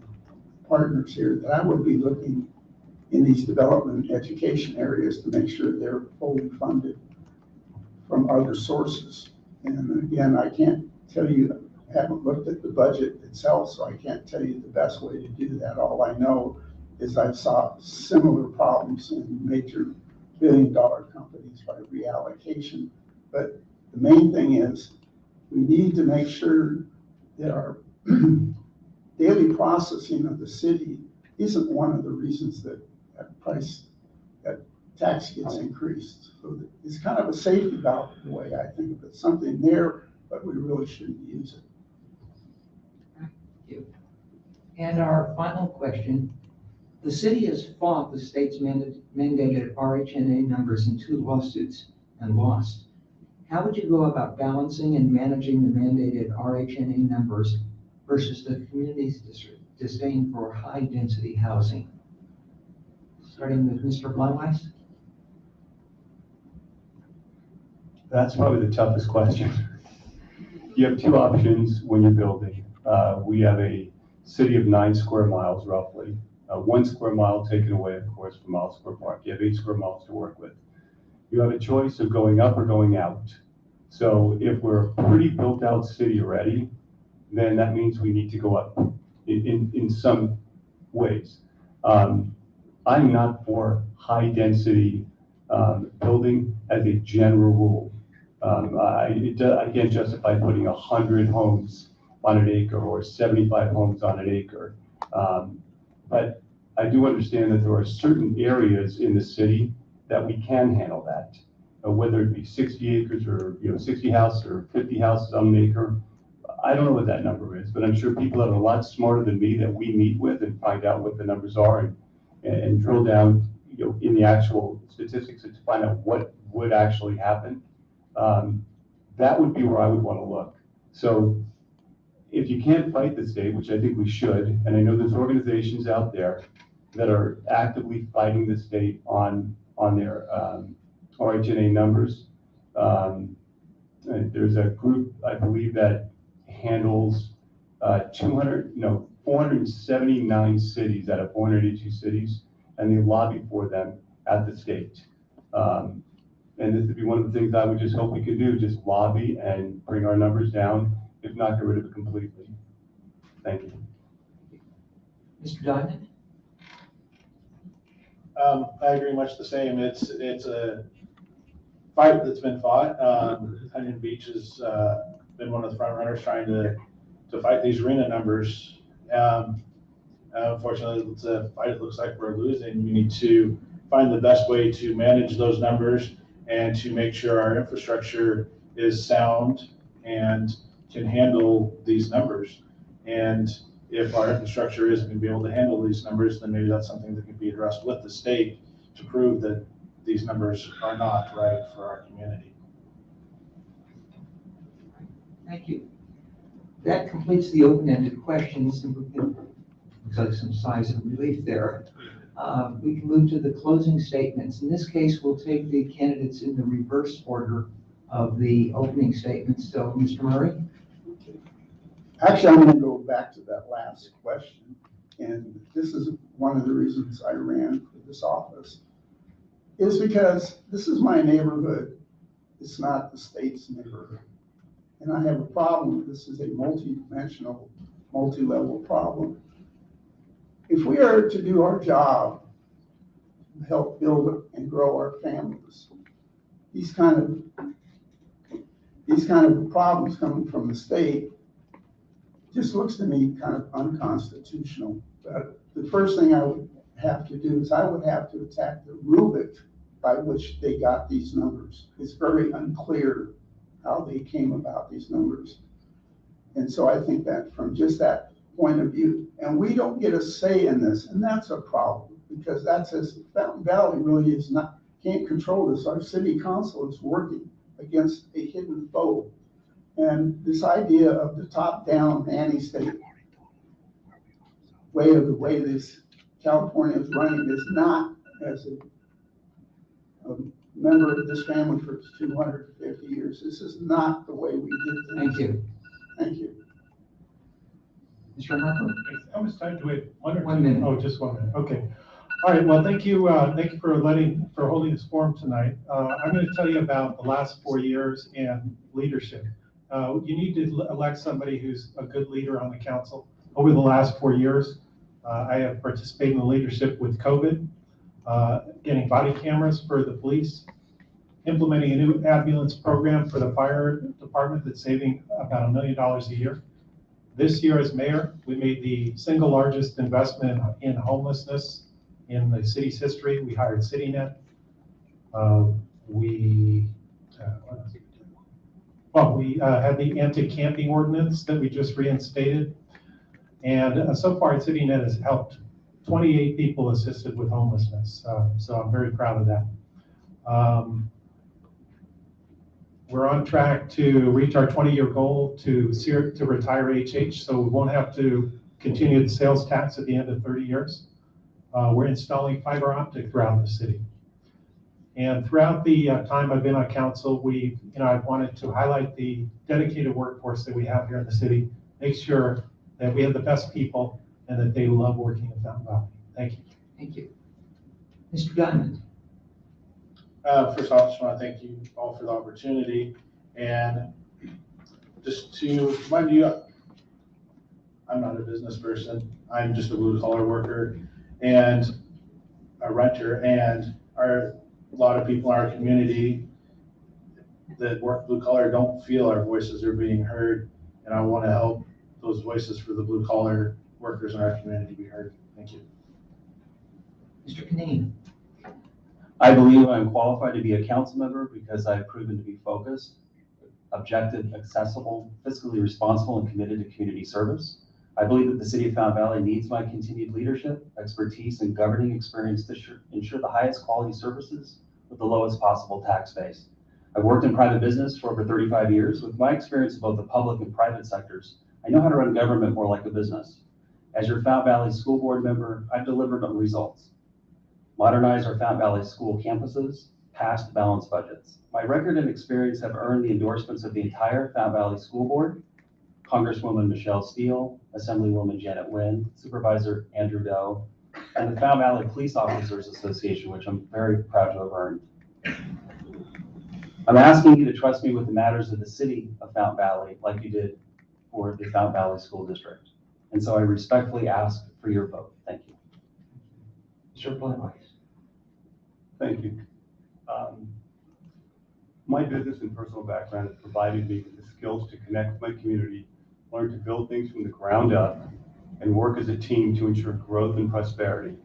partners here that I would be looking in these development education areas to make sure they're fully funded from other sources. And again, I can't tell you, I haven't looked at the budget itself, so I can't tell you the best way to do that. All I know is I saw similar problems in major billion-dollar companies by reallocation. But the main thing is we need to make sure that our daily processing of the city isn't one of the reasons that that tax gets increased. So it's kind of a safety valve the way I think of it. Something there, but we really shouldn't use it. Thank you. And our final question. The city has fought the state's mandated RHNA numbers in 2 lawsuits and lost. How would you go about balancing and managing the mandated RHNA numbers versus the community's disdain for high-density housing? Starting with Mr. Blyweiss. That's probably the toughest question. You have 2 options when you're building. We have a city of 9 square miles roughly. 1 square mile taken away, of course, from Miles Square Park. You have 8 square miles to work with. You have a choice of going up or going out. So if we're a pretty built out city already, then that means we need to go up in some ways. I'm not for high density building as a general rule. I can't justify putting 100 homes on an acre or 75 homes on an acre. But I do understand that there are certain areas in the city that we can handle that, whether it be 60 acres or 60 houses or 50 houses on an acre. I don't know what that number is, but I'm sure people that are a lot smarter than me that we meet with and find out what the numbers are and drill down in the actual statistics to find out what would actually happen. That would be where I would want to look. So if you can't fight the state, which I think we should, and I know there's organizations out there that are actively fighting the state on their RHNA numbers. There's a group, I believe, that handles 479 cities out of 482 cities, and they lobby for them at the state. And this would be one of the things I would just hope we could do, just lobby and bring our numbers down, if not get rid of it completely. Thank you. Mr. Diamond? I agree much the same. It's a fight that's been fought. Huntington Beach has been one of the front runners trying to fight these arena numbers. Unfortunately, it's a fight it looks like we're losing. We need to find the best way to manage those numbers and to make sure our infrastructure is sound and can handle these numbers. And if our infrastructure isn't going to be able to handle these numbers, then maybe that's something that can be addressed with the state to prove that these numbers are not right for our community. Thank you. That completes the open-ended questions. Looks like some sighs of relief there. We can move to the closing statements. In this case, we'll take the candidates in the reverse order of the opening statements. So, Mr. Murray? Actually, I'm going to go back to that last question. And this is one of the reasons I ran for this office, is because this is my neighborhood. It's not the state's neighborhood. And I have a problem. This is a multi-dimensional, multi-level problem. If we are to do our job, help build and grow our families, these kind of problems coming from the state just looks to me kind of unconstitutional. But the first thing I would have to do is I would have to attack the rubric by which they got these numbers. It's very unclear how they came about these numbers. And so I think that from just that point of view, and we don't get a say in this, and that's a problem, because that says Fountain Valley really is not, can't control this. Our city council is working against a hidden foe. And this idea of the top-down anti-state way of the way this California is running is not, as a member of this family for 250 years, this is not the way we did things. Thank you. Thank you. Mr. Harper? How much time do we have? 1 or 2? 1 minute. Oh, just 1 minute. Okay. All right. Well, thank you for holding this forum tonight. I'm going to tell you about the last 4 years and leadership. You need to elect somebody who's a good leader on the council. Over the last 4 years, I have participated in the leadership with COVID, getting body cameras for the police, implementing a new ambulance program for the fire department that's saving about $1 million a year. This year as mayor, we made the single largest investment in homelessness in the city's history. We hired CityNet. We had the anti-camping ordinance that we just reinstated. And so far, CityNet has helped 28 people assisted with homelessness. So I'm very proud of that. We're on track to reach our 20-year goal to retire HH, so we won't have to continue the sales tax at the end of 30 years. We're installing fiber optic throughout the city. And throughout the time I've been on council, I've wanted to highlight the dedicated workforce that we have here in the city, make sure that we have the best people and that they love working in Fountain Valley. Thank you. Thank you. Mr. Diamond? First off, I just want to thank you all for the opportunity. And just to remind you, I'm not a business person. I'm just a blue collar worker and a renter. And a lot of people in our community that work blue collar don't feel our voices are being heard. And I want to help those voices for the blue collar workers in our community be heard. Thank you. Mr. Canine? I believe I'm qualified to be a council member because I've proven to be focused, objective, accessible, fiscally responsible, and committed to community service. I believe that the city of Fountain Valley needs my continued leadership, expertise, and governing experience to ensure the highest quality services with the lowest possible tax base. I've worked in private business for over 35 years. With my experience in both the public and private sectors, I know how to run government more like a business. As your Fountain Valley School Board member, I've delivered on results. Modernize our Fountain Valley school campuses, passed balanced budgets. My record and experience have earned the endorsements of the entire Fountain Valley School Board, Congresswoman Michelle Steele, Assemblywoman Janet Wynn, Supervisor Andrew Doe, and the Fountain Valley Police Officers Association, which I'm very proud to have earned. I'm asking you to trust me with the matters of the city of Fountain Valley like you did for the Fountain Valley School District. And so I respectfully ask for your vote. Mr. Bluntwise. Thank you. My business and personal background has provided me with the skills to connect with my community, learn to build things from the ground up, and work as a team to ensure growth and prosperity.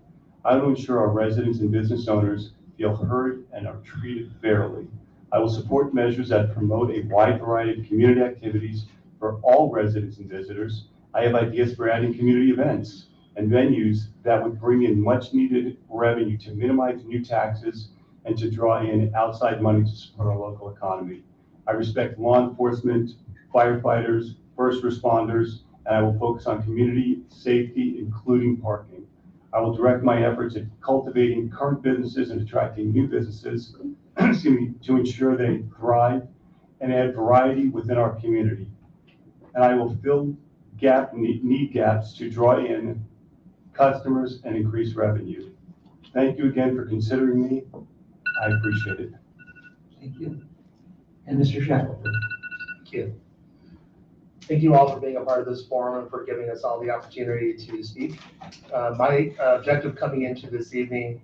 I will ensure our residents and business owners feel heard and are treated fairly. I will support measures that promote a wide variety of community activities for all residents and visitors. I have ideas for adding community events and venues that would bring in much needed revenue to minimize new taxes and to draw in outside money to support our local economy. I respect law enforcement, firefighters, first responders, and I will focus on community safety, including parking. I will direct my efforts at cultivating current businesses and attracting new businesses to ensure they thrive and add variety within our community. And I will fill need gaps to draw in customers and increase revenue. Thank you again for considering me. I appreciate it. Thank you. And Mr. Shackleford. Thank you. Thank you all for being a part of this forum and for giving us all the opportunity to speak. My objective coming into this evening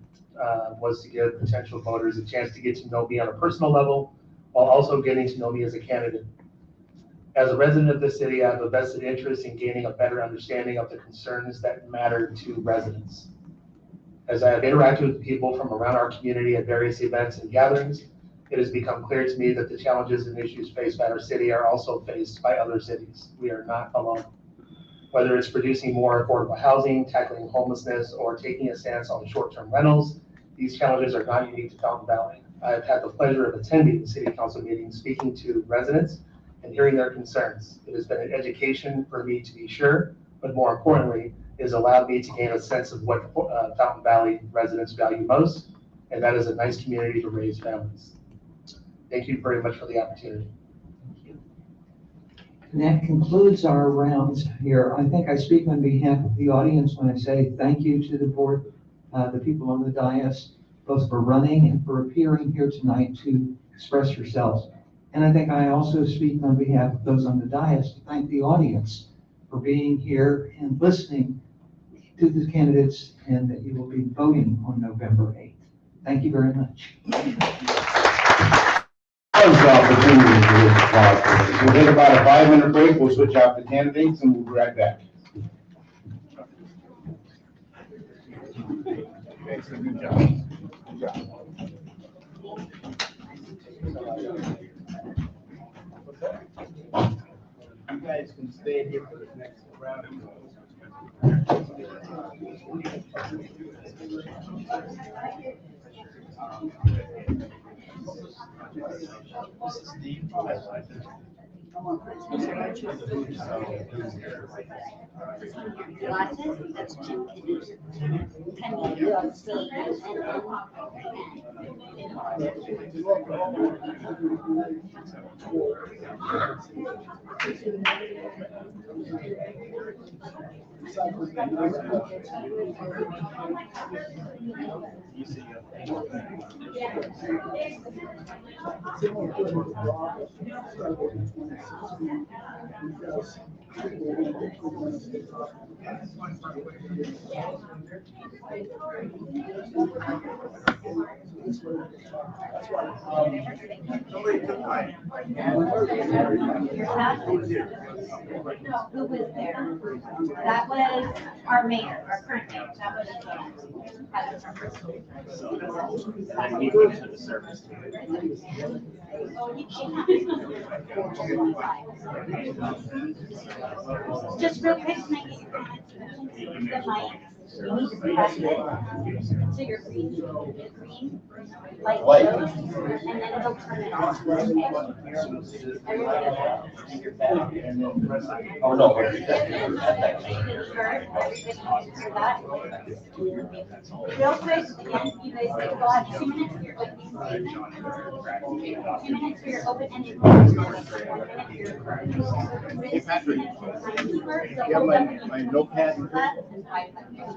was to give potential voters a chance to get to know me on a personal level while also getting to know me as a candidate. As a resident of the city, I have a vested interest in gaining a better understanding of the concerns that matter to residents. As I have interacted with people from around our community at various events and gatherings, it has become clear to me that the challenges and issues faced by our city are also faced by other cities. We are not alone. Whether it's producing more affordable housing, tackling homelessness, or taking a stance on short-term rentals, these challenges are not unique to Fountain Valley. I have had the pleasure of attending city council meetings, speaking to residents, and hearing their concerns. It has been an education for me to be sure, but more importantly, it has allowed me to gain a sense of what Fountain Valley residents value most, and that is a nice community to raise families. Thank you very much for the opportunity. Thank you. And that concludes our rounds here. I think I speak on behalf of the audience when I say thank you to the board, the people on the dais, both for running and for appearing here tonight to express yourselves. And I think I also speak on behalf of those on the dais to thank the audience for being here and listening to the candidates, and that you will be voting on November 8th. Thank you very much. We'll take about a 5-minute break. We'll switch out the candidates and we'll be right back. Thanks, good job. Good job. You guys can stay here for the next round. Glasses, that's Jim Who was there? That was our mayor, our current mayor. That was just real quick, can I get your comments? The mic. You need to press it. So you're green, light blue, and then it'll turn it on. Oh, no. Real quick, again, you guys will have 2 minutes for your opening statement. 2 minutes for your open-ended questions. 1 minute for your You have my notepad? And 5 minutes.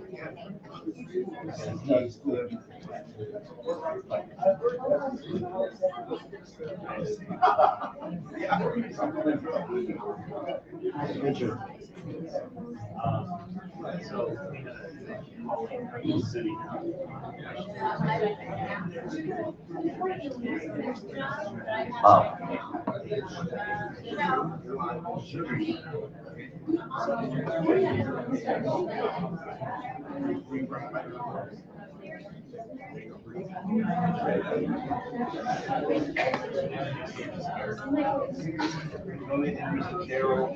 Daryl.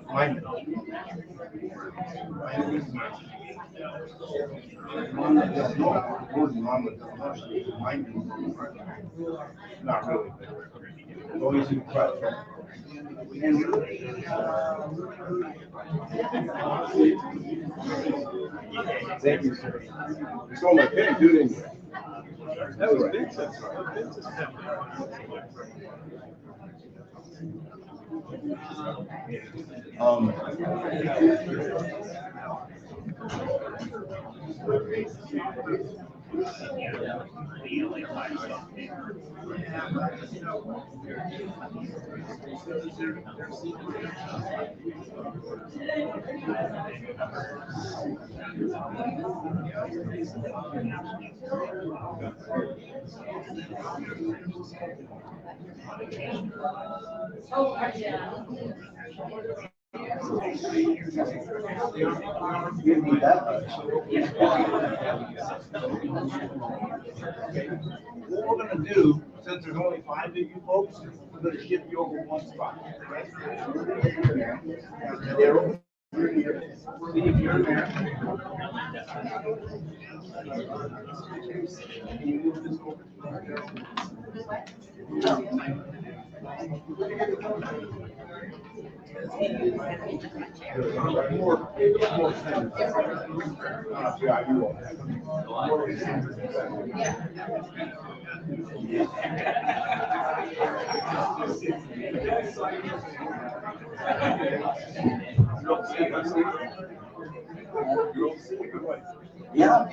Wyman. Not really, but always in trouble. Thank you, sir. You stole my pen, didn't you? That was Vincent's. What we're gonna do, since there's only 5 of you folks, we're gonna shift you over one spot. Okay? Daryl? See if you're there. Can you move this over? Yeah, you will. Yeah.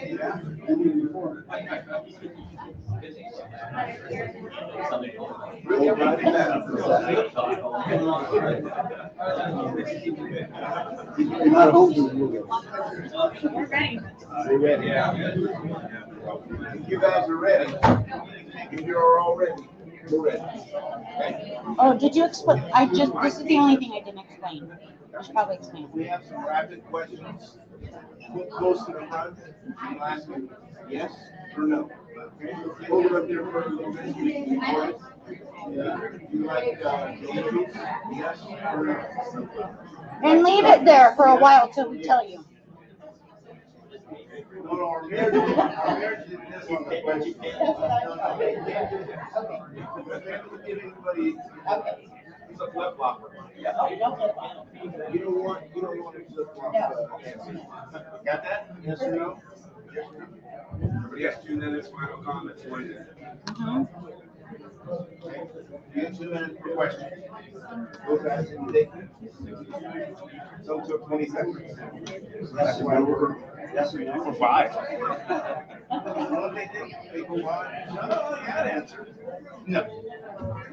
You're not home. We're ready. We're ready. Yeah. You guys are ready. If you're all ready, we're ready. Okay? Oh, did you explain? This is the only thing I didn't explain. I should probably explain. We have some rapid questions. Look close to the front. I'll ask you yes or no. Okay? Hold it up there for a little bit. You like babies? Yes or no? And leave it there for a while till we tell you. No, our marriage did this on the question. It's a flip flopper. You don't want a flip flop. Got that? Yes or no? Yes or no? Everybody has 2 minutes, final comments, later. Okay. You have 2 minutes per question. Go fast and take it. Some took 20 seconds. That's why we're, yes or no for 5. What they think? They go by. No, you got to answer. No.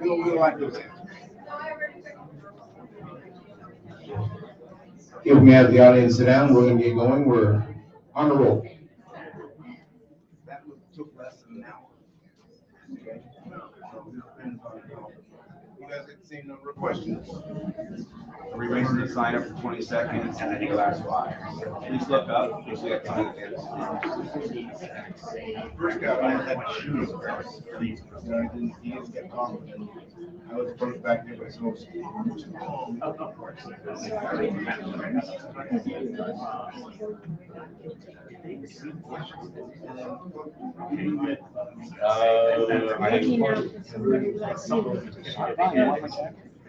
We don't like those answers. If we have the audience sit down, we're going to get going. We're on the roll. That took less than an hour. Okay. You guys get the same number of questions. Everybody's going to sign up for 20 seconds and then you last 5. Please look up. You'll see a ton of kids. First guy, I had my shoes. He didn't get confident. I was approached back there by smoke.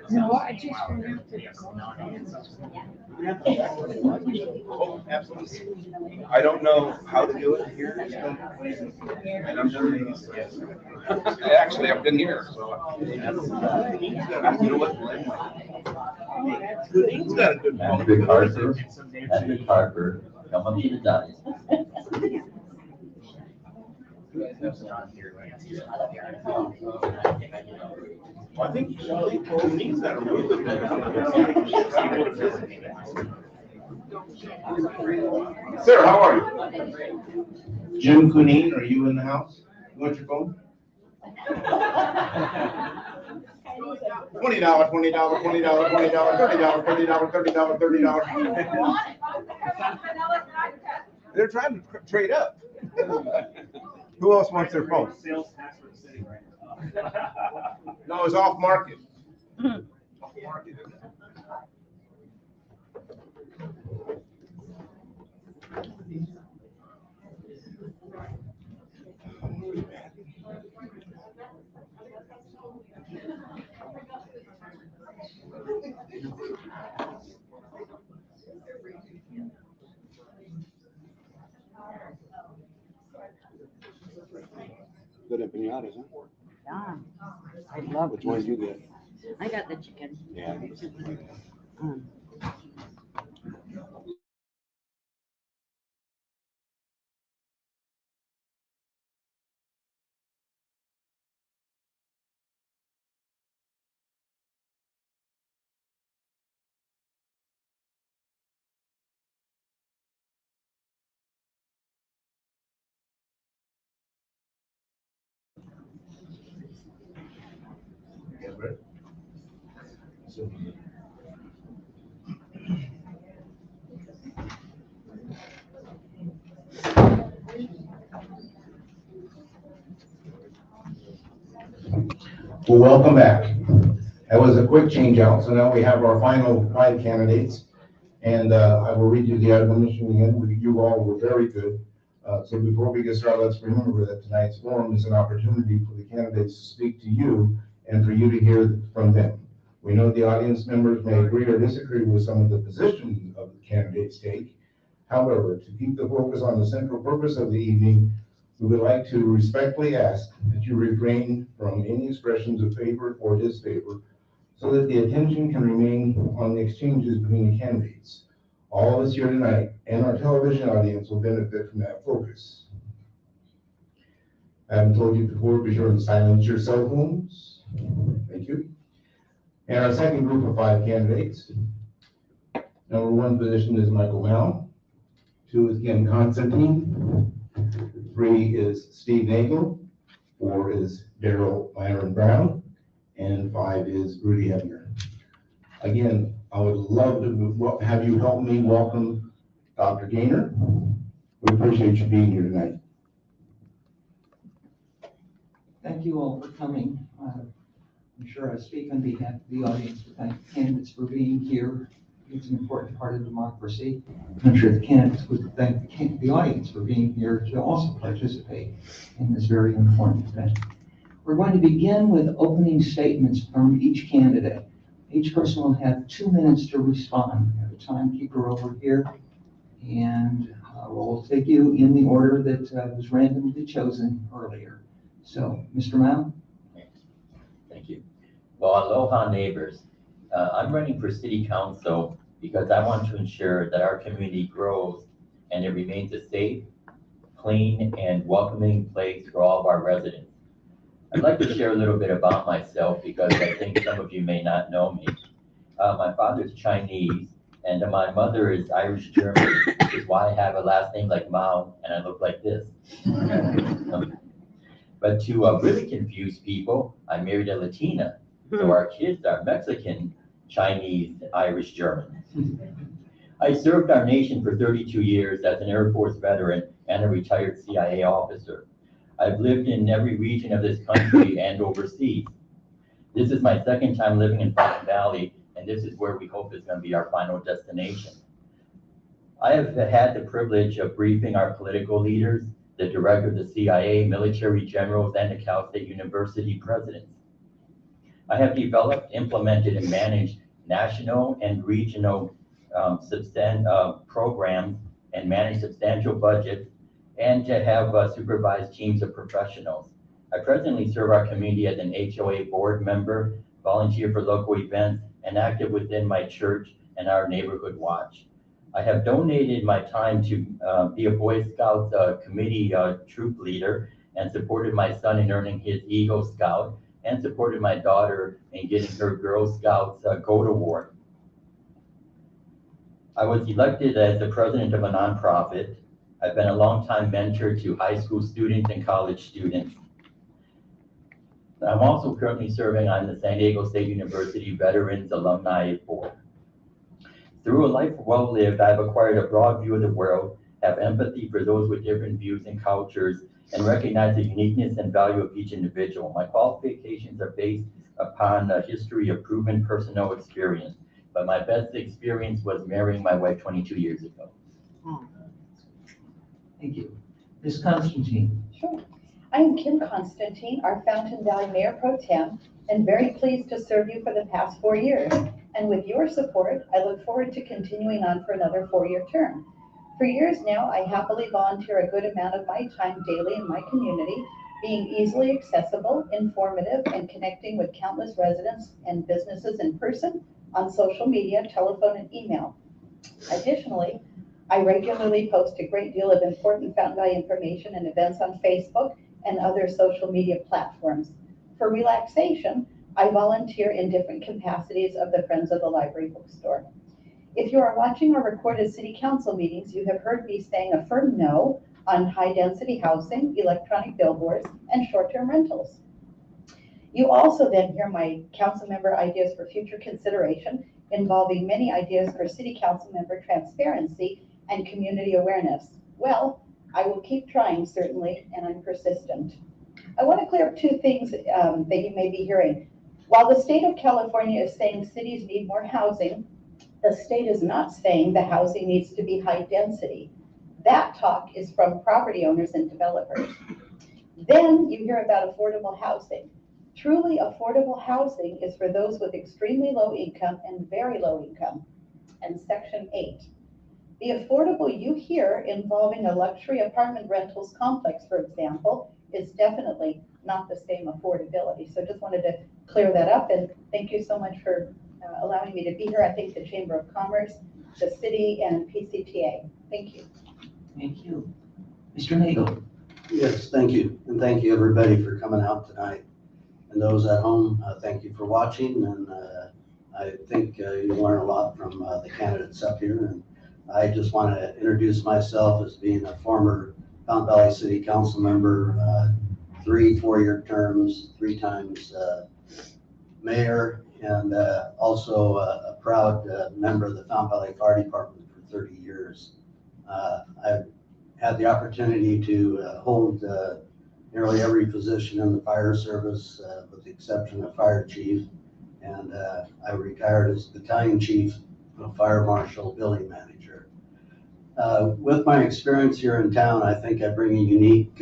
No, I just went out to Oh, absolutely. I don't know how to do it here. And I'm doing this. Actually, I've been here. So. You know what? He's got a good That's Harper. That's Harper. Come on, the dice. I think things that are really good. Sir, how are you? Jim Cunine, are you in the house? You want your phone? $20, $20, $20, $20, $30, $30, $30, $30. They're trying to trade up. Who else wants their phone? Sales tax for the city right now. No, it's off market. Off market. Good empanadas, huh? Yeah, I love. Which one did you get? I got the chicken. Yeah. Um, Well, welcome back. That was a quick change out, so now we have our final 5 candidates. And I will read you the admonition again. You all were very good. So before we get started, let's remember that tonight's forum is an opportunity for the candidates to speak to you and for you to hear from them. We know the audience members may agree or disagree with some of the positions of the candidates take. However, to keep the focus on the central purpose of the evening, we would like to respectfully ask that you refrain from any expressions of favor or disfavor so that the attention can remain on the exchanges between the candidates. All of us here tonight and our television audience will benefit from that focus. I haven't told you before, be sure to silence your cell phones. Thank you. And our second group of 5 candidates. Number 1 position is Michael Mao. 2 is Ken Constantine. 3 is Steve Nagel. 4 is Daryl Myron Brown. And 5 is Rudy Huebner. Again, I would love to have you help me welcome Dr. Gaynor. We appreciate you being here tonight. Thank you all for coming. I'm sure I speak on behalf of the audience to thank the candidates for being here. It's an important part of democracy. I'm sure the candidates would thank the audience for being here to also participate in this very important event. We're going to begin with opening statements from each candidate. Each person will have 2 minutes to respond. We have a timekeeper over here, and we'll take you in the order that was randomly chosen earlier. So, Mr. Mao? Thank you. Well, aloha neighbors. I'm running for city council because I want to ensure that our community grows and it remains a safe, clean, and welcoming place for all of our residents. I'd like to share a little bit about myself because I think some of you may not know me. My father's Chinese and my mother is Irish German, which is why I have a last name like Mao and I look like this. But to really confuse people, I married a Latina. So our kids are Mexican, Chinese, Irish, German. I served our nation for 32 years as an Air Force veteran and a retired CIA officer. I've lived in every region of this country and overseas. This is my second time living in Fountain Valley, and this is where we hope is going to be our final destination. I have had the privilege of briefing our political leaders, the director of the CIA, military generals, and the Cal State University presidents. I have developed, implemented, and managed national and regional programs and managed substantial budgets, and to have supervised teams of professionals. I presently serve our community as an HOA board member, volunteer for local events, and active within my church and our neighborhood watch. I have donated my time to be a Boy Scouts committee troop leader and supported my son in earning his Eagle Scout and supported my daughter in getting her Girl Scouts Gold Award. I was elected as the president of a nonprofit. I've been a longtime mentor to high school students and college students. I'm also currently serving on the San Diego State University Veterans Alumni Board. Through a life well lived, I've acquired a broad view of the world, have empathy for those with different views and cultures, and recognize the uniqueness and value of each individual. My qualifications are based upon a history of proven personal experience, but my best experience was marrying my wife 22 years ago. Thank you. Ms. Constantine. Sure. I am Kim Constantine, our Fountain Valley Mayor Pro Tem, and very pleased to serve you for the past 4 years. And with your support, I look forward to continuing on for another 4-year term. For years now, I happily volunteer a good amount of my time daily in my community, being easily accessible, informative, and connecting with countless residents and businesses in person, on social media, telephone, and email. Additionally, I regularly post a great deal of important Fountain Valley information and events on Facebook and other social media platforms. For relaxation, I volunteer in different capacities of the Friends of the Library bookstore. If you are watching our recorded city council meetings, you have heard me saying a firm no on high-density housing, electronic billboards, and short-term rentals. You also then hear my council member ideas for future consideration, involving many ideas for city council member transparency and community awareness. Well, I will keep trying, certainly, and I'm persistent. I want to clear up 2 things that you may be hearing. While the state of California is saying cities need more housing, the state is not saying the housing needs to be high density. That talk is from property owners and developers. Then you hear about affordable housing. Truly affordable housing is for those with extremely low income and very low income. And Section 8. The affordable you hear involving a luxury apartment rentals complex, for example, is definitely not the same affordability. So just wanted to clear that up, and thank you so much for allowing me to be here. I thank the Chamber of Commerce, the city, and PCTA. Thank you. Thank you. Mr. Nagel. Yes, thank you. And thank you, everybody, for coming out tonight. And those at home, thank you for watching. And I think you'll learn a lot from the candidates up here. And I just want to introduce myself as being a former Fountain Valley City Council member, 3 4-year terms, 3 times mayor, and also a proud member of the Fountain Valley Fire Department for 30 years. I've had the opportunity to hold nearly every position in the fire service, with the exception of fire chief, and I retired as battalion chief, fire marshal, building manager. With my experience here in town, I think I bring a unique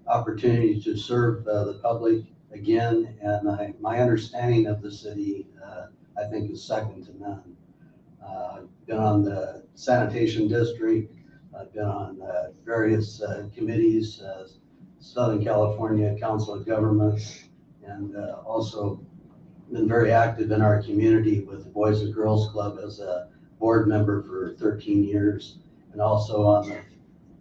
opportunity to serve the public again, and my understanding of the city, I think, is second to none. I've been on the sanitation district, I've been on various committees, Southern California Council of Governments, and also been very active in our community with the Boys and Girls Club as a board member for 13 years, and also on the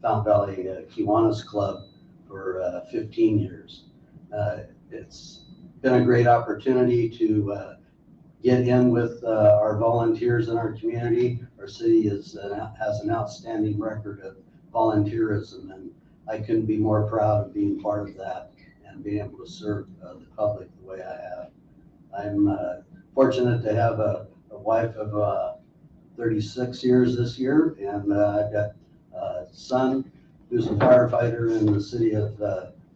Fountain Valley Kiwanis Club for 15 years. It's been a great opportunity to get in with our volunteers in our community. Our city has an outstanding record of volunteerism, and I couldn't be more proud of being part of that and being able to serve the public the way I have. I'm fortunate to have a wife of 36 years this year, and I've got a son who's a firefighter in the city of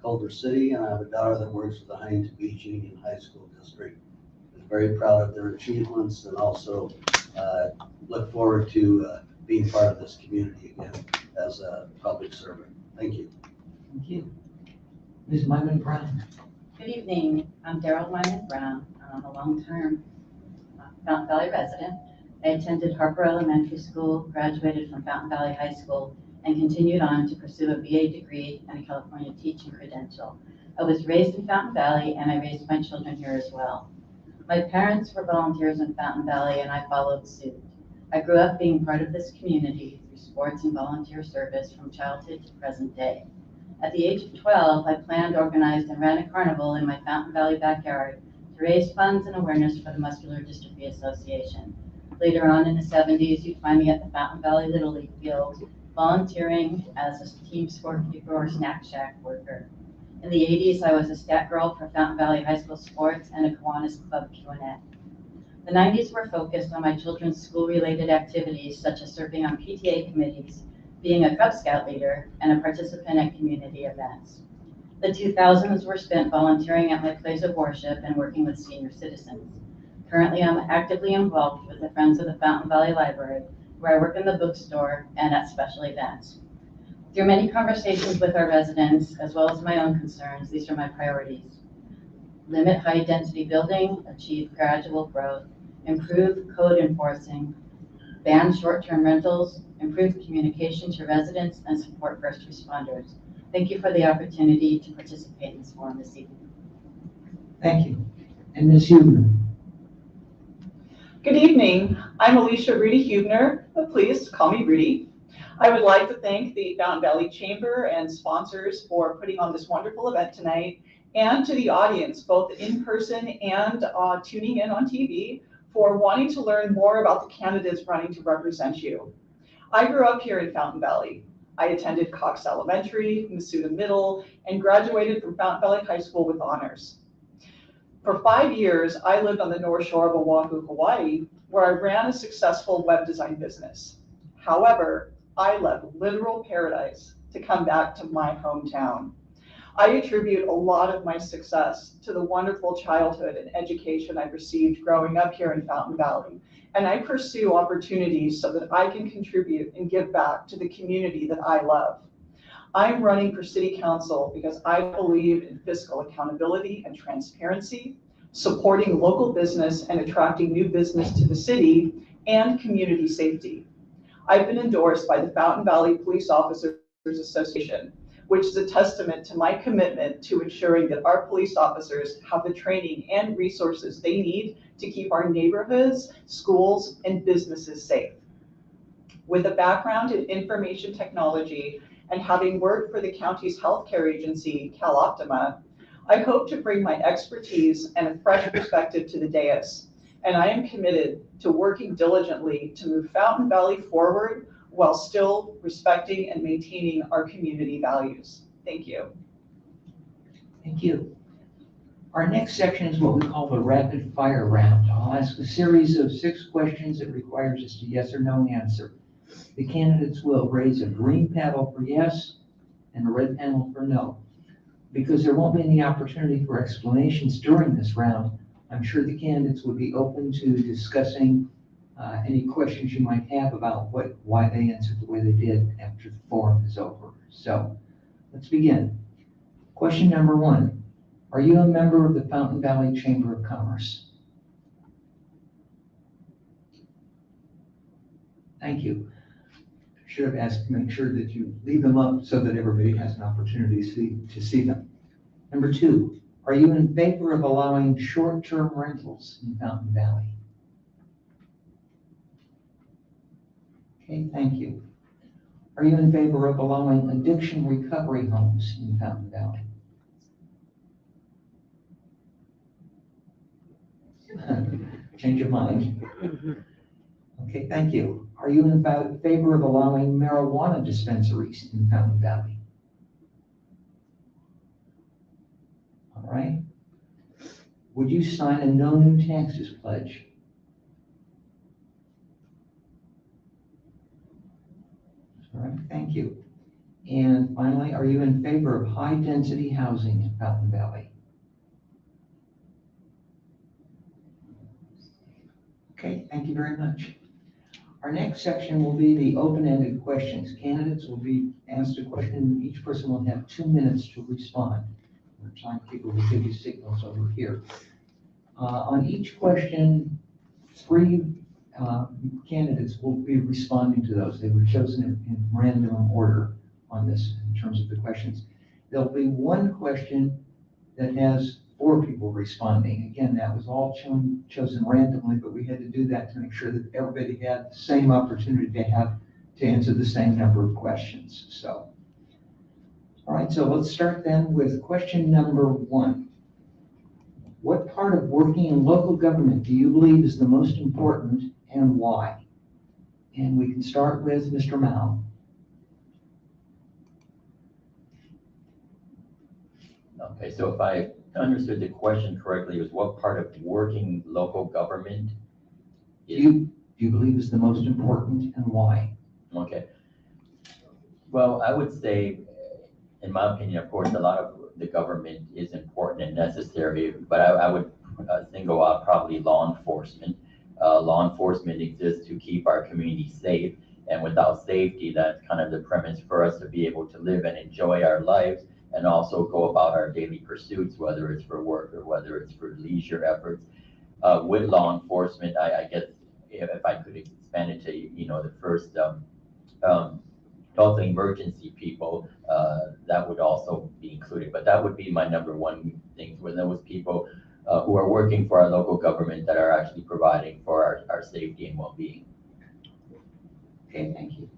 Culver City, and I have a daughter that works for the Huntington Beach Union High School District. I'm very proud of their achievements, and also look forward to being part of this community again as a public servant. Thank you. Thank you. Ms. Wyman Brown. Good evening. I'm Daryl Wyman Brown. I'm a long-term Fountain Valley resident. I attended Harper Elementary School, graduated from Fountain Valley High School, and continued on to pursue a BA degree and a California teaching credential. I was raised in Fountain Valley, and I raised my children here as well. My parents were volunteers in Fountain Valley, and I followed suit. I grew up being part of this community through sports and volunteer service from childhood to present day. At the age of 12, I planned, organized, and ran a carnival in my Fountain Valley backyard to raise funds and awareness for the Muscular Dystrophy Association. Later on in the 70s, you'd find me at the Fountain Valley Little League field, volunteering as a team scorekeeper or snack shack worker. In the 80s, I was a stat girl for Fountain Valley High School sports and a Kiwanis Club Q&A. The 90s were focused on my children's school-related activities, such as serving on PTA committees, being a Cub Scout leader, and a participant at community events. The 2000s were spent volunteering at my place of worship and working with senior citizens. Currently, I'm actively involved with the Friends of the Fountain Valley Library, where I work in the bookstore and at special events. Through many conversations with our residents, as well as my own concerns, these are my priorities. Limit high-density building, achieve gradual growth, improve code enforcing, ban short-term rentals, improve communication to residents, and support first responders. Thank you for the opportunity to participate in this forum this evening. Thank you. And Ms. Huebner. Good evening. I'm Alicia Rudy Huebner, but please call me Rudy. I would like to thank the Fountain Valley Chamber and sponsors for putting on this wonderful event tonight, and to the audience, both in person and tuning in on TV, for wanting to learn more about the candidates running to represent you. I grew up here in Fountain Valley. I attended Cox Elementary, Masuda Middle, and graduated from Fountain Valley High School with honors. For 5 years, I lived on the North Shore of Oahu, Hawaii, where I ran a successful web design business. However, I left literal paradise to come back to my hometown. I attribute a lot of my success to the wonderful childhood and education I received growing up here in Fountain Valley, and I pursue opportunities so that I can contribute and give back to the community that I love. I'm running for City Council because I believe in fiscal accountability and transparency, supporting local business and attracting new business to the city, and community safety. I've been endorsed by the Fountain Valley Police Officers Association, which is a testament to my commitment to ensuring that our police officers have the training and resources they need to keep our neighborhoods, schools, and businesses safe. With a background in information technology and having worked for the county's healthcare agency, CalOptima, I hope to bring my expertise and a fresh perspective to the dais, and I am committed to working diligently to move Fountain Valley forward while still respecting and maintaining our community values. Thank you. Thank you. Our next section is what we call the rapid fire round. I'll ask a series of 6 questions that require just a yes or no answer. The candidates will raise a green paddle for yes and a red panel for no. Because there won't be any opportunity for explanations during this round, I'm sure the candidates would be open to discussing any questions you might have about why they answered the way they did after the forum is over. So let's begin. Question number 1. Are you a member of the Fountain Valley Chamber of Commerce? Thank you. Should have asked to make sure that you leave them up so that everybody has an opportunity to see them. Number 2, are you in favor of allowing short-term rentals in Fountain Valley? Okay, thank you. Are you in favor of allowing addiction recovery homes in Fountain Valley? Change your mind. Okay, thank you. Are you in favor of allowing marijuana dispensaries in Fountain Valley? All right. Would you sign a no new taxes pledge? All right, thank you. And finally, are you in favor of high density housing in Fountain Valley? Okay, thank you very much. Our next section will be the open-ended questions. Candidates will be asked a question. Each person will have 2 minutes to respond. The timekeeper will give you signals over here. On each question, 3 candidates will be responding to those. They were chosen in random order on this in terms of the questions. There'll be 1 question that has 4 people responding. Again, that was all chosen randomly, but we had to do that to make sure that everybody had the same opportunity to answer the same number of questions. So, all right, so let's start then with question number 1. What part of working in local government do you believe is the most important and why? And we can start with Mr. Mao. Okay, so if I understood the question correctly, it was what part of working local government Do you believe is the most important and why? Okay. Well, I would say, in my opinion, of course, a lot of the government is important and necessary, but I would single out probably law enforcement. Law enforcement exists to keep our community safe, and without safety, that's kind of the premise for us to be able to live and enjoy our lives and also go about our daily pursuits, whether it's for work or whether it's for leisure efforts. With law enforcement, I guess if I could expand it to, the first also emergency people, that would also be included. But that would be my number one thing, when those people who are working for our local government that are actually providing for our safety and well-being. Okay, thank you.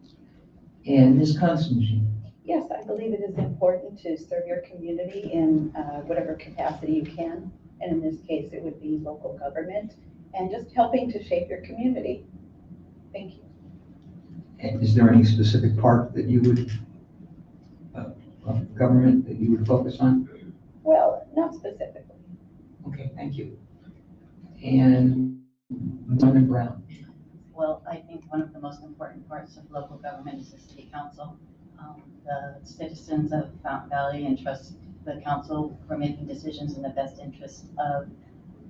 And Ms. Constantine? Yes, I believe it is important to serve your community in whatever capacity you can. And in this case, it would be local government and just helping to shape your community. Thank you. And is there any specific part that you would, of government that you would focus on? Well, not specifically. Okay, thank you. And Wyman Brown? Well, I think one of the most important parts of local government is the city council. The citizens of Fountain Valley entrust the council for making decisions in the best interest of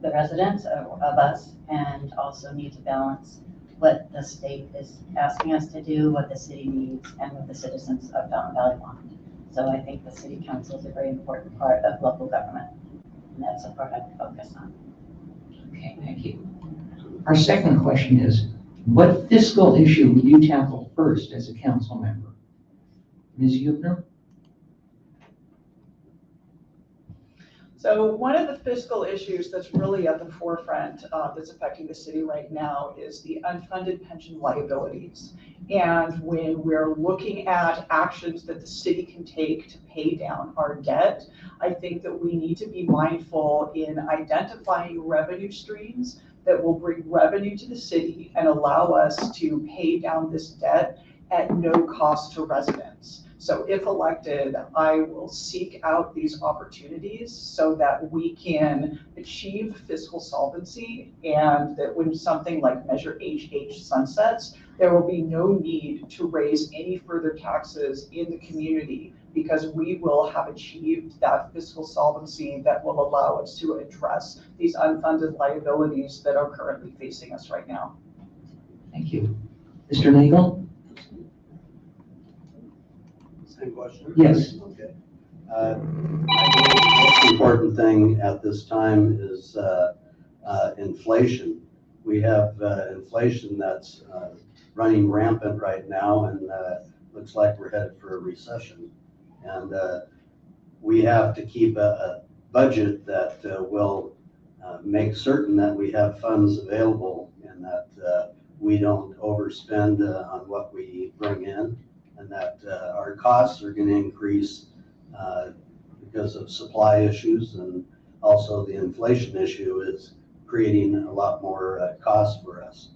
the residents, of us, and also need to balance what the state is asking us to do, what the city needs, and what the citizens of Fountain Valley want. So I think the city council is a very important part of local government, and that's the part I would focus on. Okay, thank you. Our second question is, what fiscal issue would you tackle first as a council member? Ms. Huebner? So one of the fiscal issues that's really at the forefront that's affecting the city right now is the unfunded pension liabilities. And when we're looking at actions that the city can take to pay down our debt, I think that we need to be mindful in identifying revenue streams that will bring revenue to the city and allow us to pay down this debt at no cost to residents. So if elected, I will seek out these opportunities so that we can achieve fiscal solvency, and that when something like Measure HH sunsets, there will be no need to raise any further taxes in the community, because we will have achieved that fiscal solvency that will allow us to address these unfunded liabilities that are currently facing us right now. Thank you. Mr. Nagel? Same question? Yes. Okay. I believe the most important thing at this time is inflation. We have inflation that's running rampant right now, and looks like we're headed for a recession. And we have to keep a budget that will make certain that we have funds available and that we don't overspend on what we bring in, and that our costs are going to increase because of supply issues, and also the inflation issue is creating a lot more costs for us.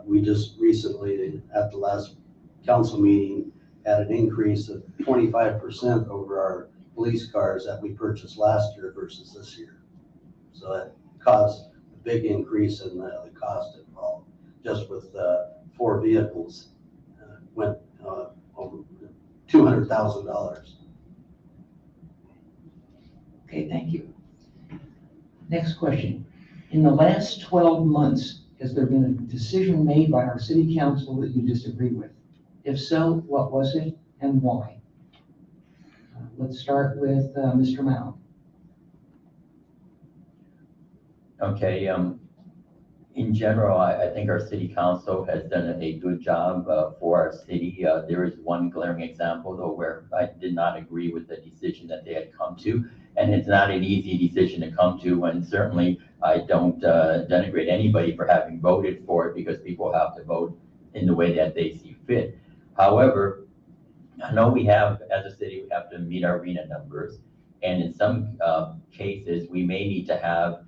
We just recently, at the last council meeting, had an increase of 25% over our police cars that we purchased last year versus this year. So that caused a big increase in the cost involved. Just with 4 vehicles, went over $200,000. Okay, thank you. Next question. In the last 12 months, has there been a decision made by our city council that you disagree with? If so, what was it and why? Let's start with Mr. Mao. Okay, in general, I think our city council has done a good job for our city. There is one glaring example, though, where I did not agree with the decision that they had come to, And it's not an easy decision to come to, and certainly I don't denigrate anybody for having voted for it, because people have to vote in the way that they see fit. However, I know we have, as a city, we have to meet our arena numbers, and in some cases, we may need to have,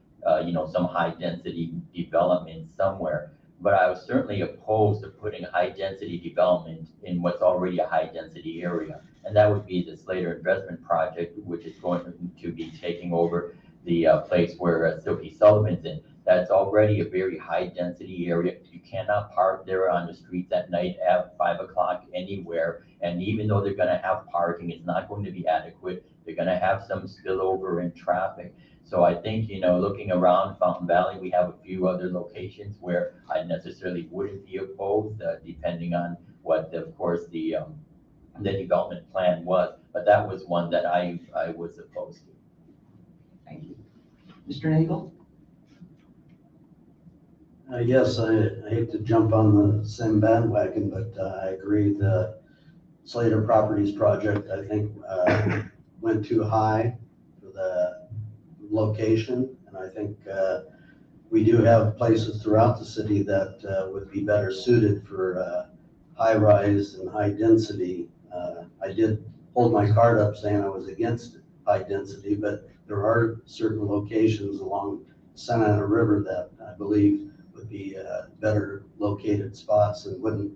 some high-density development somewhere. But I was certainly opposed to putting high-density development in what's already a high-density area. And that would be the Slater Investment Project, which is going to be taking over the place where Silky Sullivan's in. That's already a very high-density area. You cannot park there on the streets at night at 5 o'clock anywhere. And even though they're going to have parking, it's not going to be adequate. They're going to have some spillover in traffic. So I think, looking around Fountain Valley, we have a few other locations where I necessarily wouldn't be opposed, depending on what, of course, the development plan was. But that was one that I was opposed to. Thank you. Mr. Nagel? Yes, I hate to jump on the same bandwagon, but I agree the Slater Properties project, I think, went too high for the location. And I think we do have places throughout the city that would be better suited for high rise and high density. I did hold my card up saying I was against high density, but there are certain locations along Santa Ana River that I believe would be better located spots and wouldn't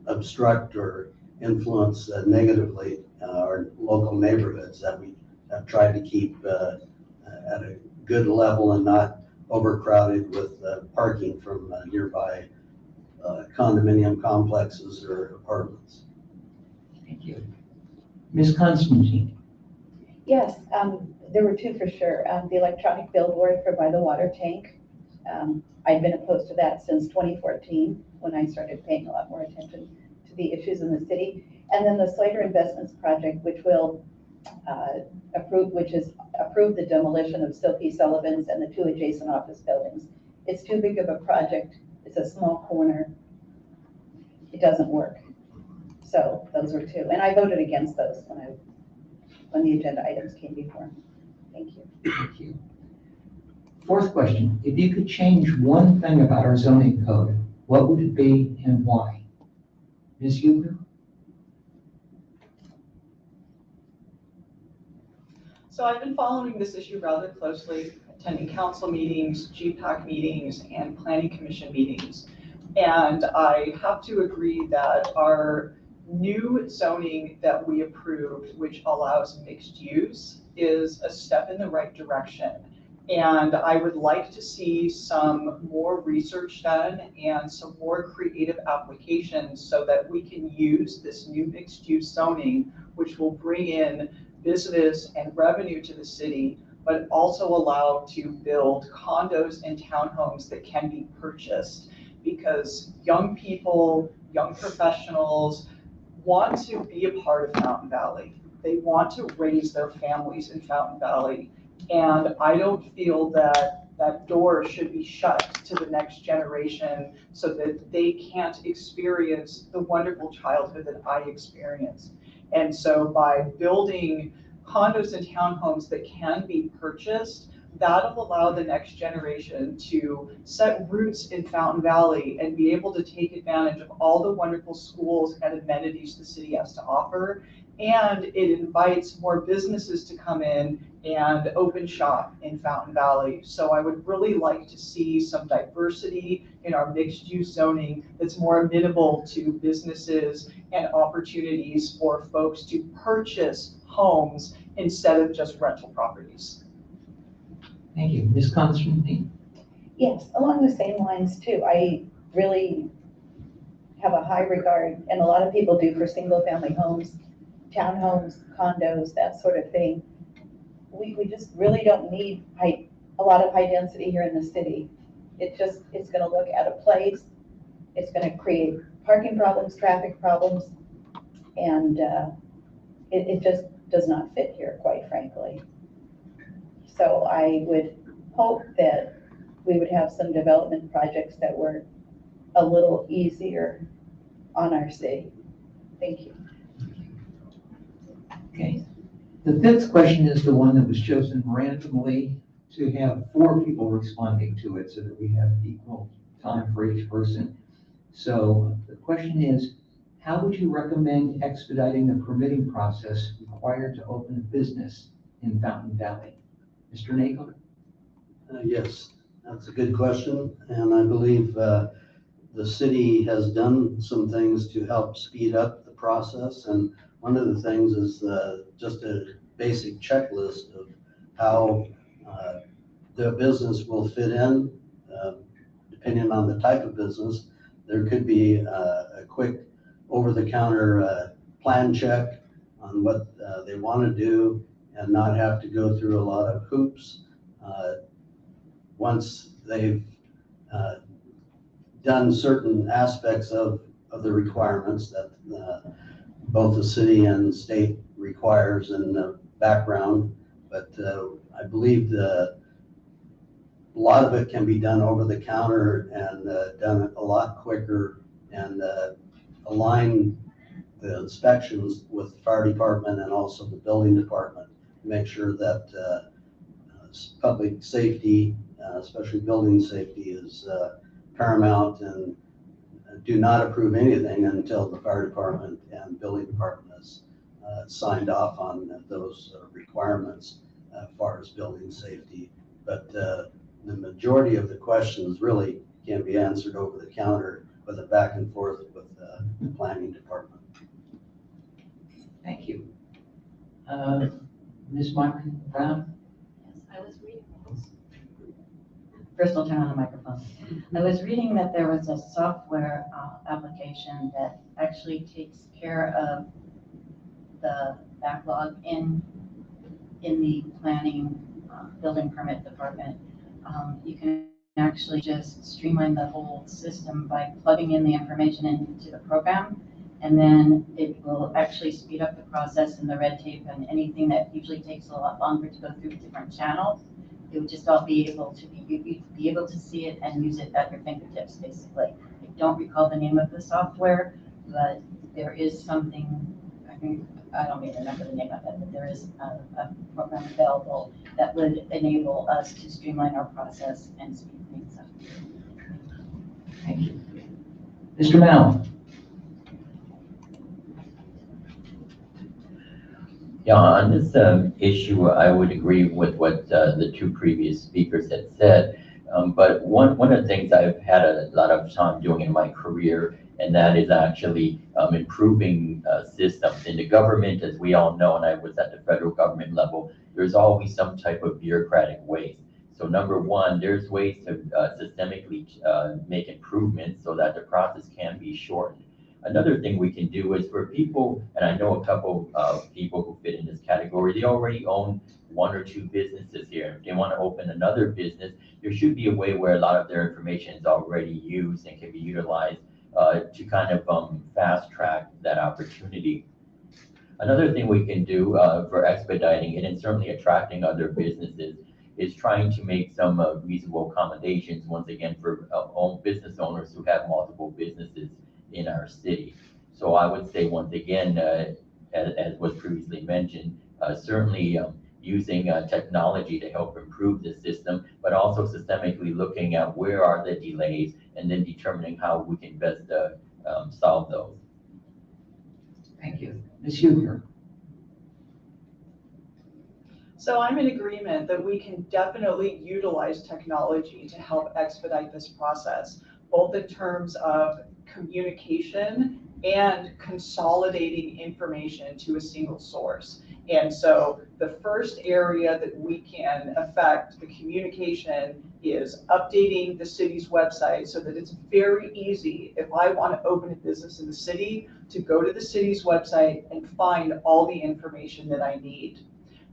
obstruct or influence negatively our local neighborhoods that we have tried to keep at a good level and not overcrowded with parking from nearby condominium complexes or apartments. Thank you. Ms. Constantine? Yes, there were two for sure. The electronic billboard for by the water tank. I'd been opposed to that since 2014 when I started paying a lot more attention to the issues in the city. And then the Slater Investments Project, which will approve the demolition of Silky Sullivan's and the two adjacent office buildings. It's too big of a project. It's a small corner. It doesn't work. So those were two. And I voted against those when the agenda items came before me. Thank you. Thank you. Fourth question, if you could change one thing about our zoning code, what would it be and why? Ms. Huebner? So I've been following this issue rather closely, attending council meetings, GPAC meetings, and planning commission meetings. And I have to agree that our new zoning that we approved, which allows mixed use, is a step in the right direction. And I would like to see some more research done and some more creative applications so that we can use this new mixed use zoning, which will bring in business and revenue to the city, but also allow to build condos and townhomes that can be purchased. Because young people, young professionals want to be a part of Fountain Valley. They want to raise their families in Fountain Valley. And I don't feel that that door should be shut to the next generation so that they can't experience the wonderful childhood that I experienced. And so by building condos and townhomes that can be purchased, that'll allow the next generation to set roots in Fountain Valley and be able to take advantage of all the wonderful schools and amenities the city has to offer. And it invites more businesses to come in and open shop in Fountain Valley. So I would really like to see some diversity in our mixed use zoning that's more amenable to businesses and opportunities for folks to purchase homes instead of just rental properties. Thank you. Ms. Constantine? Yes, along the same lines too. I really have a high regard, and a lot of people do, for single family homes, townhomes, condos, that sort of thing. We just really don't need a lot of high density here in the city. It's going to look at a place. It's going to create parking problems, traffic problems, and it just does not fit here, quite frankly. So I would hope that we would have some development projects that were a little easier on our city. Thank you. Okay. The fifth question is the one that was chosen randomly to have 4 people responding to it so that we have equal time for each person. So the question is, how would you recommend expediting the permitting process required to open a business in Fountain Valley? Mr. Nagel? Yes, that's a good question, and I believe the city has done some things to help speed up the process, and one of the things is just a basic checklist of how the business will fit in, depending on the type of business. There could be a quick over-the-counter plan check on what they want to do and not have to go through a lot of hoops. Once they've done certain aspects of the requirements that both the city and state requires in the background, but I believe a lot of it can be done over the counter and done a lot quicker, and align the inspections with the fire department and also the building department to make sure that public safety, especially building safety, is paramount, and do not approve anything until the fire department and building department has signed off on those requirements as far as building safety. But the majority of the questions really can be answered over the counter with a back and forth with the planning department. Thank you. Ms. Martin Brown? Yes, I was reading. First, I'll turn on the microphone. I was reading that there was a software application that actually takes care of the backlog in the planning building permit department. You can actually just streamline the whole system by plugging in the information into the program, and then it will actually speed up the process and the red tape and anything that usually takes a lot longer to go through different channels. It would just all be able to be able to see it and use it at your fingertips, basically. I don't recall the name of the software, but there is something, I don't even remember the name of it, but there is a program available that would enable us to streamline our process and speed things up. Thank you. Mr. Mallon? Yeah, on this issue, I would agree with what the 2 previous speakers had said. But one of the things I've had a lot of time doing in my career, and that is actually improving systems in the government. As we all know, and I was at the federal government level, there's always some type of bureaucratic waste. So number one, there's ways to systemically make improvements so that the process can be shortened. Another thing we can do is for people, and I know a couple of people who fit in this category, they already own 1 or 2 businesses here. If they want to open another business, there should be a way where a lot of their information is already used and can be utilized to kind of fast track that opportunity. Another thing we can do for expediting it and certainly attracting other businesses is trying to make some reasonable accommodations, once again, for business owners who have multiple businesses in our city. So I would say, once again, as was previously mentioned, certainly using technology to help improve the system, but also systemically looking at where are the delays and then determining how we can best solve those. Thank you. Ms. Huebner? So I'm in agreement that we can definitely utilize technology to help expedite this process, both in terms of communication and consolidating information to a single source. And so the first area that we can affect the communication is updating the city's website so that it's very easy, if I want to open a business in the city, to go to the city's website and find all the information that I need.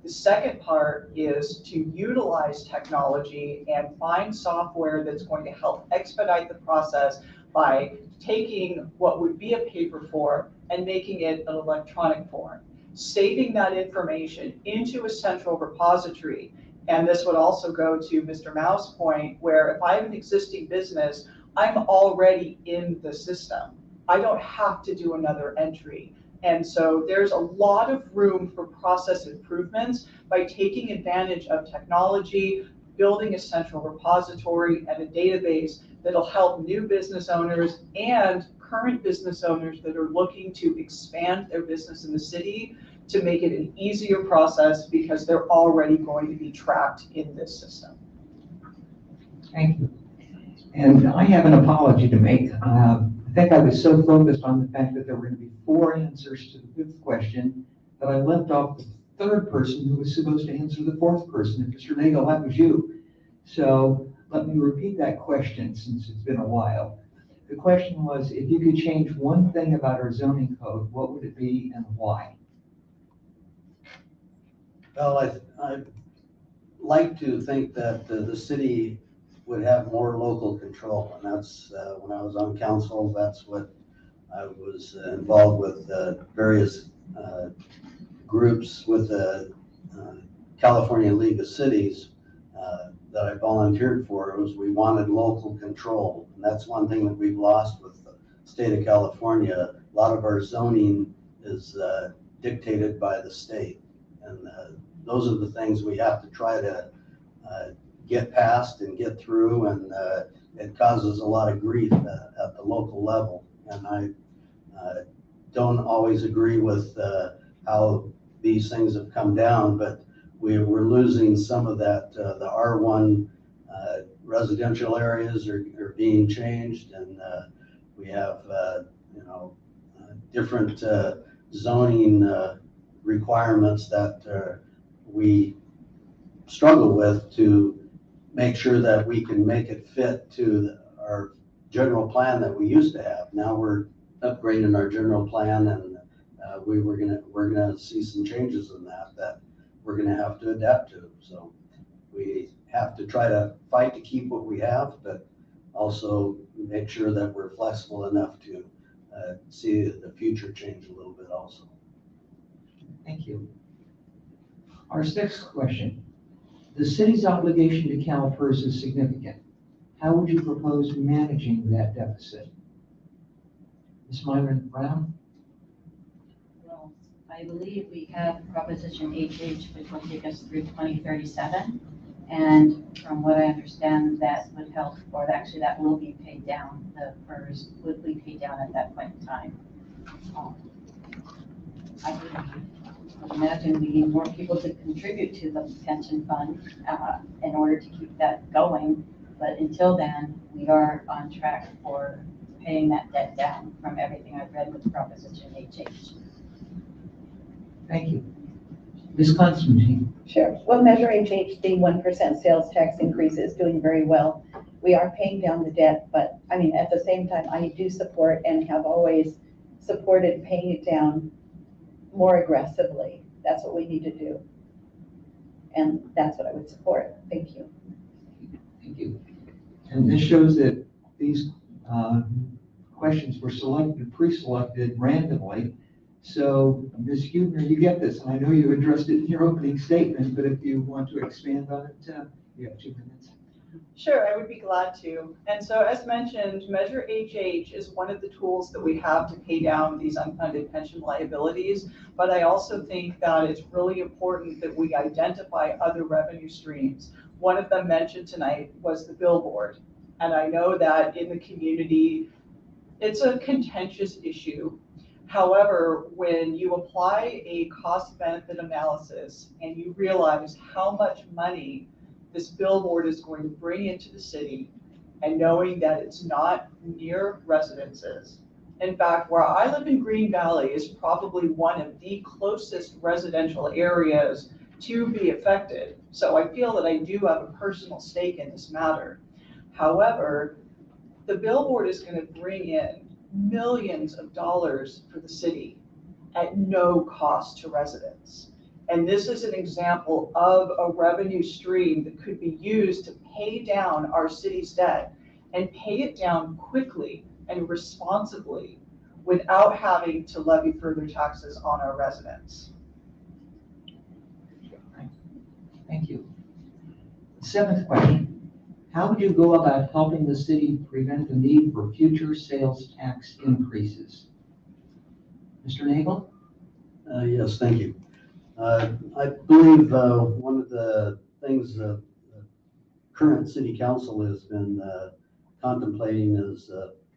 The second part is to utilize technology and find software that's going to help expedite the process by taking what would be a paper form and making it an electronic form, saving that information into a central repository. And this would also go to Mr. Mao's point, where if I have an existing business, I'm already in the system. I don't have to do another entry. And so there's a lot of room for process improvements by taking advantage of technology, building a central repository and a database that'll help new business owners and current business owners that are looking to expand their business in the city to make it an easier process because they're already going to be tracked in this system. Thank you. And I have an apology to make. I think I was so focused on the fact that there were going to be 4 answers to the 5th question that I left off the 3rd person who was supposed to answer the 4th person. And Mr. Nagel, that was you. So let me repeat that question since it's been a while. The question was, if you could change one thing about our zoning code, what would it be and why? Well, I'd like to think that the city would have more local control, and that's, when I was on council, that's what I was involved with, various groups with the California League of Cities that I volunteered for. It was, we wanted local control, and that's one thing that we've lost with the state of California. A lot of our zoning is dictated by the state, and those are the things we have to try to get past and get through, and it causes a lot of grief at the local level. And I don't always agree with how these things have come down, but we're losing some of that. The R1 residential areas are being changed, and we have different zoning requirements that we struggle with to make sure that we can make it fit to our general plan that we used to have. Now we're upgrading our general plan, and we're gonna see some changes in that we're gonna have to adapt to. So we have to try to fight to keep what we have, but also make sure that we're flexible enough to see the future change a little bit also. Thank you. Our 6th question. The city's obligation to CalPERS is significant. How would you propose managing that deficit? Ms. Wyman Brown? Well, I believe we have Proposition HH, which will take us through 2037. And from what I understand, that would help, or actually that will be paid down. The PERS would be paid down at that point in time. I would imagine we need more people to contribute to the pension fund in order to keep that going. But until then, we are on track for paying that debt down from everything I've read with Proposition HH. Thank you. Ms. Constantine? Sure. Well, Measure HH, the 1% sales tax increase is doing very well. We are paying down the debt, but I mean, at the same time, I do support and have always supported paying it down more aggressively. That's what we need to do. And that's what I would support. Thank you. Thank you. And this shows that these questions were pre-selected randomly. So, Ms. Huebner, you get this, and I know you addressed it in your opening statement, but if you want to expand on it, you have 2 minutes. Sure, I would be glad to. And so as mentioned, Measure HH is one of the tools that we have to pay down these unfunded pension liabilities. But I also think that it's really important that we identify other revenue streams. One of them mentioned tonight was the billboard. And I know that in the community, it's a contentious issue. However, when you apply a cost-benefit analysis and you realize how much money this billboard is going to bring into the city, and knowing that it's not near residences. In fact, where I live in Green Valley is probably one of the closest residential areas to be affected. So I feel that I do have a personal stake in this matter. However, the billboard is going to bring in millions of dollars for the city at no cost to residents. And this is an example of a revenue stream that could be used to pay down our city's debt and pay it down quickly and responsibly without having to levy further taxes on our residents. Thank you. 7th question. How would you go about helping the city prevent the need for future sales tax increases? Mr. Nagel? Yes, thank you. I believe one of the things the current city council has been contemplating is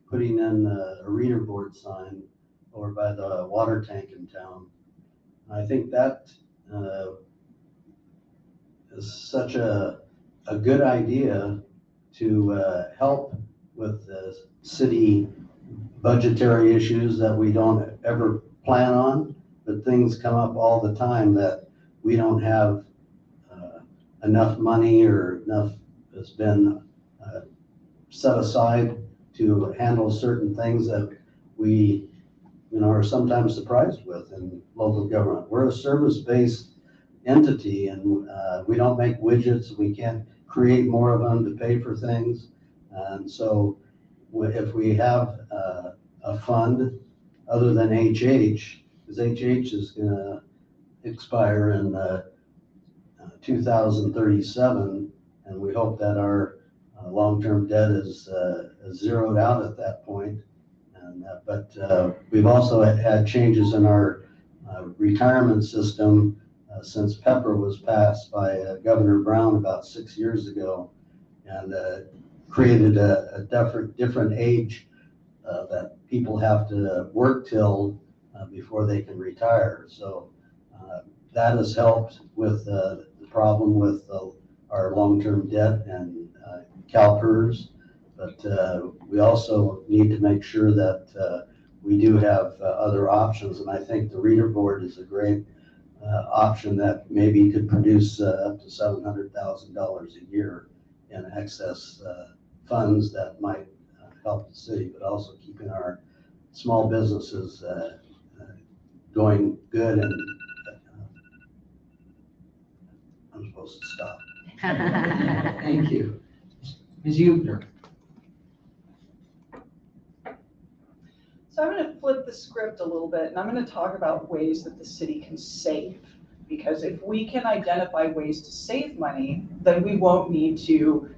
putting in a reader board sign over by the water tank in town. I think that is such a good idea to help with the city budgetary issues that we don't ever plan on, but things come up all the time that we don't have enough money or enough has been set aside to handle certain things that we are sometimes surprised with in local government. We're a service-based entity, and we don't make widgets. We can't create more of them to pay for things. And so if we have a fund other than HH, because HH is going to expire in 2037, and we hope that our long-term debt is zeroed out at that point. But we've also had changes in our retirement system since Pepper was passed by Governor Brown about 6 years ago, and created a different age that people have to work till before they can retire. So that has helped with the problem with our long-term debt and CalPERS. But we also need to make sure that we do have other options. And I think the reader board is a great option that maybe could produce up to $700,000 a year in excess funds that might help the city, but also keeping our small businesses going good. And I'm supposed to stop. Thank you. Ms. Huebner? So I'm going to flip the script a little bit, and I'm going to talk about ways that the city can save. Because if we can identify ways to save money, then we won't need to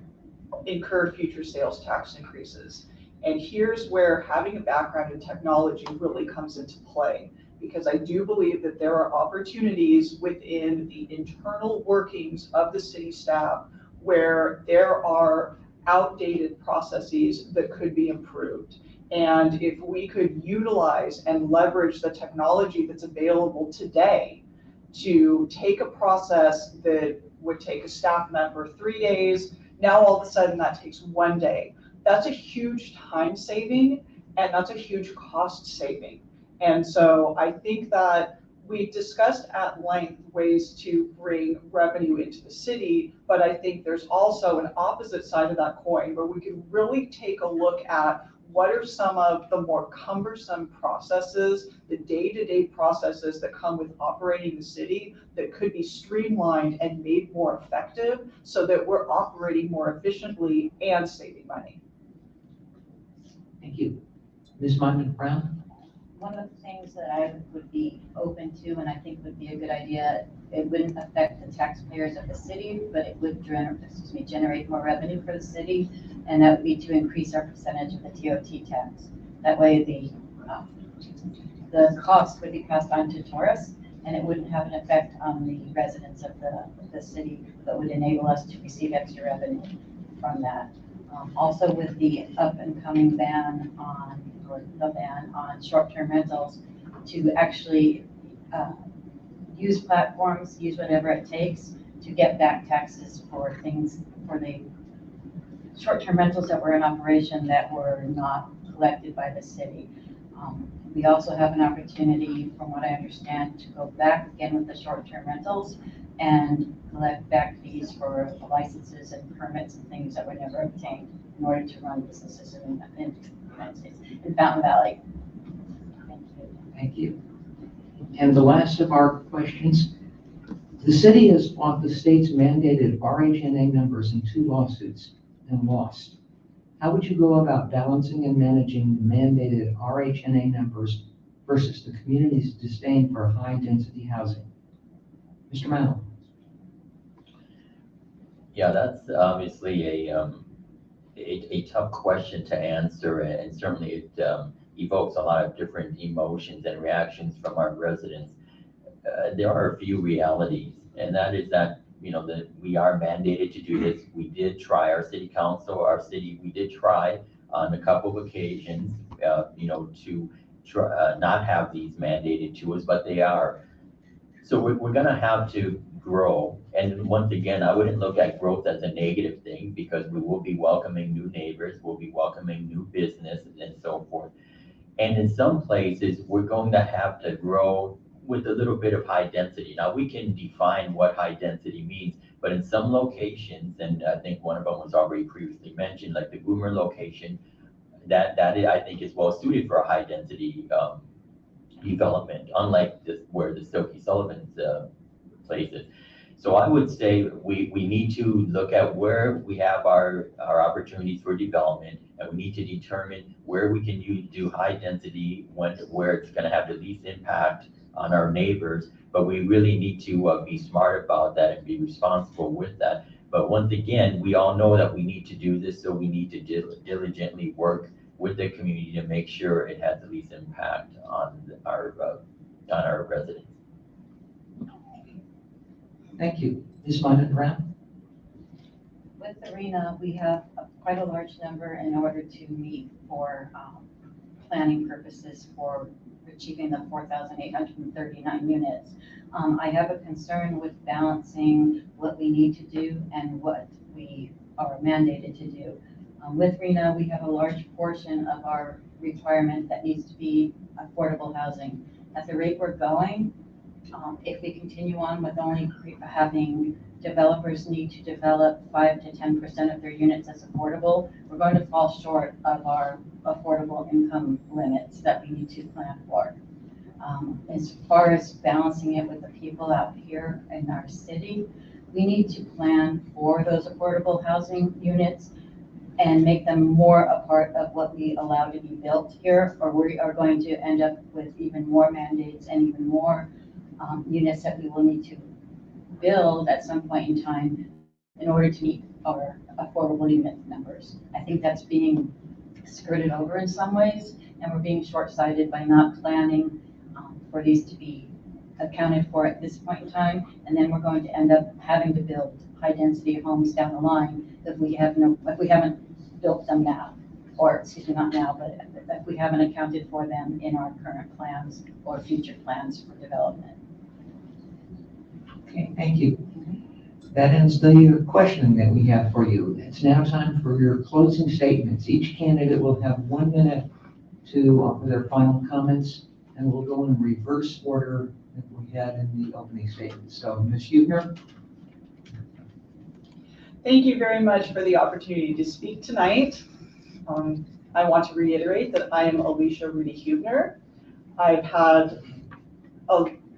incur future sales tax increases. And here's where having a background in technology really comes into play, because I do believe that there are opportunities within the internal workings of the city staff where there are outdated processes that could be improved. And if we could utilize and leverage the technology that's available today to take a process that would take a staff member 3 days, now all of a sudden that takes 1 day. That's a huge time saving, and that's a huge cost saving. And so I think that we've discussed at length ways to bring revenue into the city, but I think there's also an opposite side of that coin where we can really take a look at what are some of the more cumbersome processes, the day-to-day processes that come with operating the city that could be streamlined and made more effective so that we're operating more efficiently and saving money. Thank you. Ms. Monmouth-Brown? One of the things that I would be open to, and I think would be a good idea, it wouldn't affect the taxpayers of the city, but it would generate more revenue for the city, and that would be to increase our percentage of the TOT tax. That way the cost would be passed on to tourists, and it wouldn't have an effect on the residents of the city, but would enable us to receive extra revenue from that. Also with the up and coming ban on short-term rentals, to actually use platforms, use whatever it takes to get back taxes for the short-term rentals that were in operation that were not collected by the city. We also have an opportunity, from what I understand, to go back again with the short-term rentals and collect back fees for the licenses and permits and things that were never obtained in order to run businesses in the United States, in Fountain Valley. Thank you. Thank you. And the last of our questions. The city has fought the state's mandated RHNA numbers in 2 lawsuits and lost. How would you go about balancing and managing the mandated RHNA numbers versus the community's disdain for high-density housing? Mr. Manow. Yeah, that's obviously a tough question to answer, and certainly it evokes a lot of different emotions and reactions from our residents. There are a few realities, and that is that, that we are mandated to do this. We did try, our city council, we did try on a couple of occasions, to try, not have these mandated to us, but they are. So we're gonna have to grow. And once again, I wouldn't look at growth as a negative thing, because we will be welcoming new neighbors, we'll be welcoming new businesses and so forth. And in some places, we're going to have to grow with a little bit of high density. Now, we can define what high density means, but in some locations, and I think one of them was already previously mentioned, like the Huebner location, that I think is well suited for a high density development, unlike where the Silky Sullivan's place is. So I would say we need to look at where we have our opportunities for development, and we need to determine where we can do high density, where it's going to have the least impact on our neighbors. But we really need to be smart about that and be responsible with that. But once again, we all know that we need to do this, so we need to diligently work with the community to make sure it has the least impact on our residents. Thank you. Ms. Wyman Brown? With Arena, we have quite a large number in order to meet for planning purposes for achieving the 4,839 units. I have a concern with balancing what we need to do and what we are mandated to do. With RENA, we have a large portion of our requirement that needs to be affordable housing. At the rate we're going, if we continue on with only having developers need to develop 5 to 10% of their units as affordable, we're going to fall short of our affordable income limits that we need to plan for. As far as balancing it with the people out here in our city, we need to plan for those affordable housing units and make them more a part of what we allow to be built here, or we are going to end up with even more mandates and even more units that we will need to build at some point in time in order to meet our affordable unit numbers. I think that's being skirted over in some ways, and we're being short-sighted by not planning for these to be accounted for at this point in time, and then we're going to end up having to build high-density homes down the line if we haven't built them now, or excuse me, not now, but if we haven't accounted for them in our current plans or future plans for development. Okay, thank you. That ends the questioning that we have for you. It's now time for your closing statements. Each candidate will have 1 minute to offer their final comments, and we'll go in reverse order that we had in the opening statement. So, Ms. Huebner. Thank you very much for the opportunity to speak tonight. I want to reiterate that I am Alicia Rudy Huebner. I've had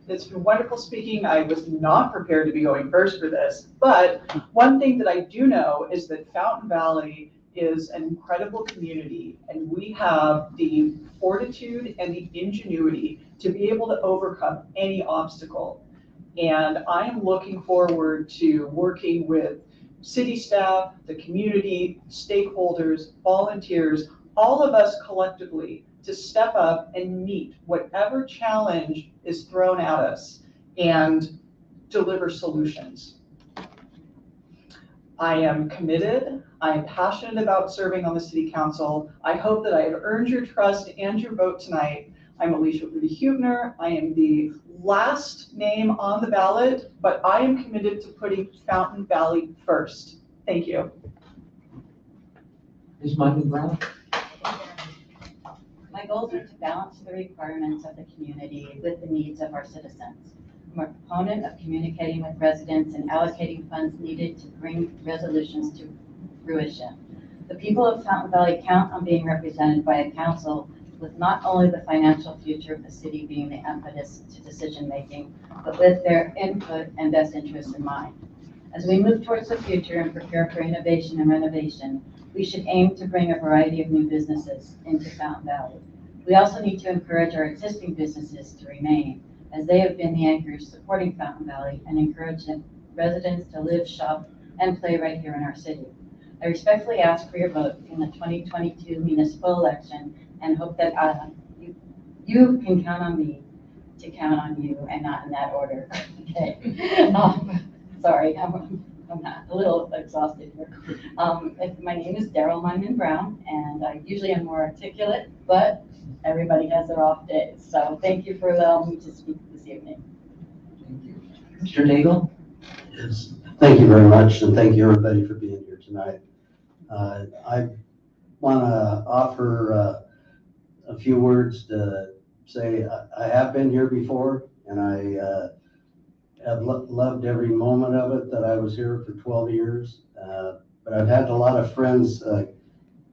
it's been wonderful speaking. I was not prepared to be going first for this, but one thing that I do know is that Fountain Valley is an incredible community, and we have the fortitude and the ingenuity to be able to overcome any obstacle. And I am looking forward to working with city staff, the community, stakeholders, volunteers, all of us collectively to step up and meet whatever challenge is thrown at us and deliver solutions. I am committed. I am passionate about serving on the city council. I hope that I have earned your trust and your vote tonight. I'm Alicia Rudy Huebner. I am the last name on the ballot, but I am committed to putting Fountain Valley first. Thank you. Ms. Wyman Brown. My goals are to balance the requirements of the community with the needs of our citizens. I'm a proponent of communicating with residents and allocating funds needed to bring resolutions to fruition. The people of Fountain Valley count on being represented by a council with not only the financial future of the city being the impetus to decision making, but with their input and best interests in mind. As we move towards the future and prepare for innovation and renovation, we should aim to bring a variety of new businesses into Fountain Valley. We also need to encourage our existing businesses to remain, as they have been the anchors supporting Fountain Valley and encourage residents to live, shop, and play right here in our city. I respectfully ask for your vote in the 2022 municipal election and hope that you can count on me to count on you, and not in that order. Okay. Sorry, I'm a little exhausted here. My name is Daryl Wyman Brown, and I usually am more articulate, but everybody has their off days. So thank you for allowing me to speak this evening. Thank you. Mr. Nagel? Yes, thank you very much, and thank you everybody for being here tonight. I want to offer a few words to say I have been here before, and I have loved every moment of it that I was here for 12 years. But I've had a lot of friends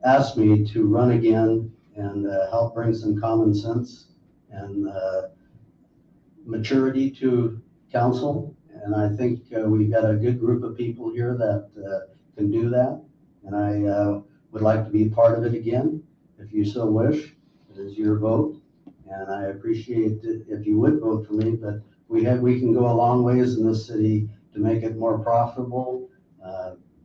ask me to run again and help bring some common sense and maturity to council. And I think we've got a good group of people here that can do that. And I would like to be part of it again, if you so wish. It is your vote. And I appreciate it if you would vote for me, but we can go a long ways in this city to make it more profitable.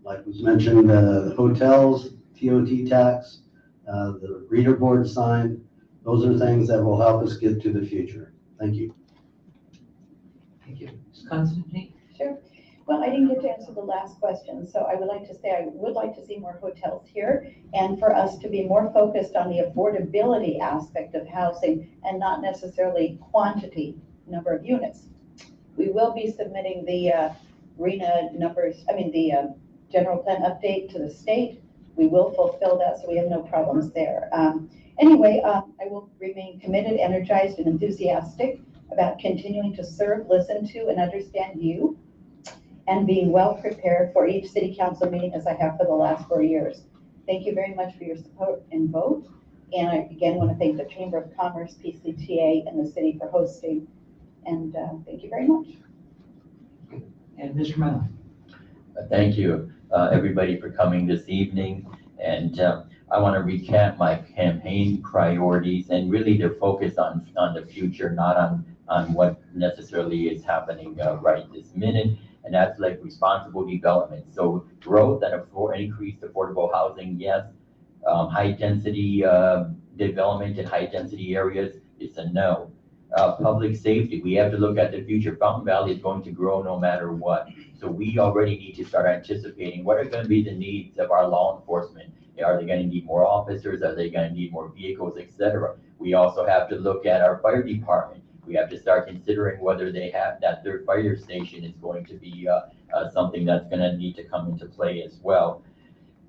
Like was mentioned, hotels, TOT tax, the reader board sign, those are things that will help us get to the future. Thank you. Thank you. Ms. Constantine? Sure. Well, I didn't get to answer the last question, so I would like to say I would like to see more hotels here and for us to be more focused on the affordability aspect of housing and not necessarily quantity, number of units. We will be submitting the RENA numbers, the general plan update to the state. We will fulfill that, so we have no problems there. Anyway, I will remain committed, energized, and enthusiastic about continuing to serve, listen to, and understand you, and being well prepared for each city council meeting as I have for the last 4 years. Thank you very much for your support and vote. And I again want to thank the Chamber of Commerce, PCTA, and the city for hosting. And thank you very much. And Mr. Mallon? Thank you, everybody, for coming this evening. And I want to recap my campaign priorities, and really to focus on the future, not on what necessarily is happening right this minute. And that's like responsible development. So growth and increased affordable housing, yes. High density development in high density areas, it's a no. Public safety, we have to look at the future. Fountain Valley is going to grow no matter what. So we already need to start anticipating what are going to be the needs of our law enforcement. Are they going to need more officers? Are they going to need more vehicles, etc.? We also have to look at our fire department. We have to start considering whether they have that third fire station is going to be something that's going to need to come into play as well.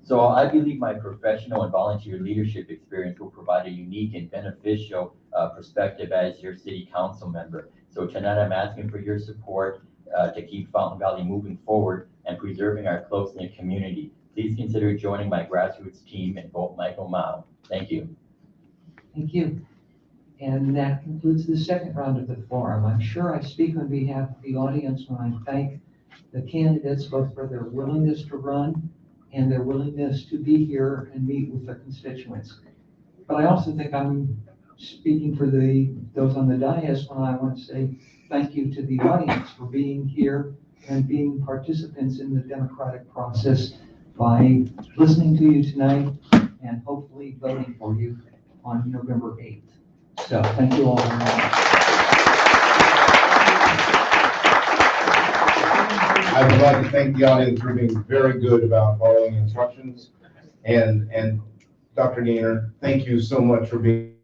So I believe my professional and volunteer leadership experience will provide a unique and beneficial perspective as your city council member. So tonight I'm asking for your support to keep Fountain Valley moving forward and preserving our close-knit community. Please consider joining my grassroots team and vote Michael Mao. Thank you. Thank you. And that concludes the second round of the forum. I'm sure I speak on behalf of the audience when I thank the candidates both for their willingness to run and their willingness to be here and meet with their constituents. But I also think I'm speaking for those on the dais when I want to say thank you to the audience for being here and being participants in the democratic process by listening to you tonight and hopefully voting for you on November 8th. So thank you all very much. I would like to thank the audience for being very good about following instructions. And Dr. Gaynor, thank you so much for being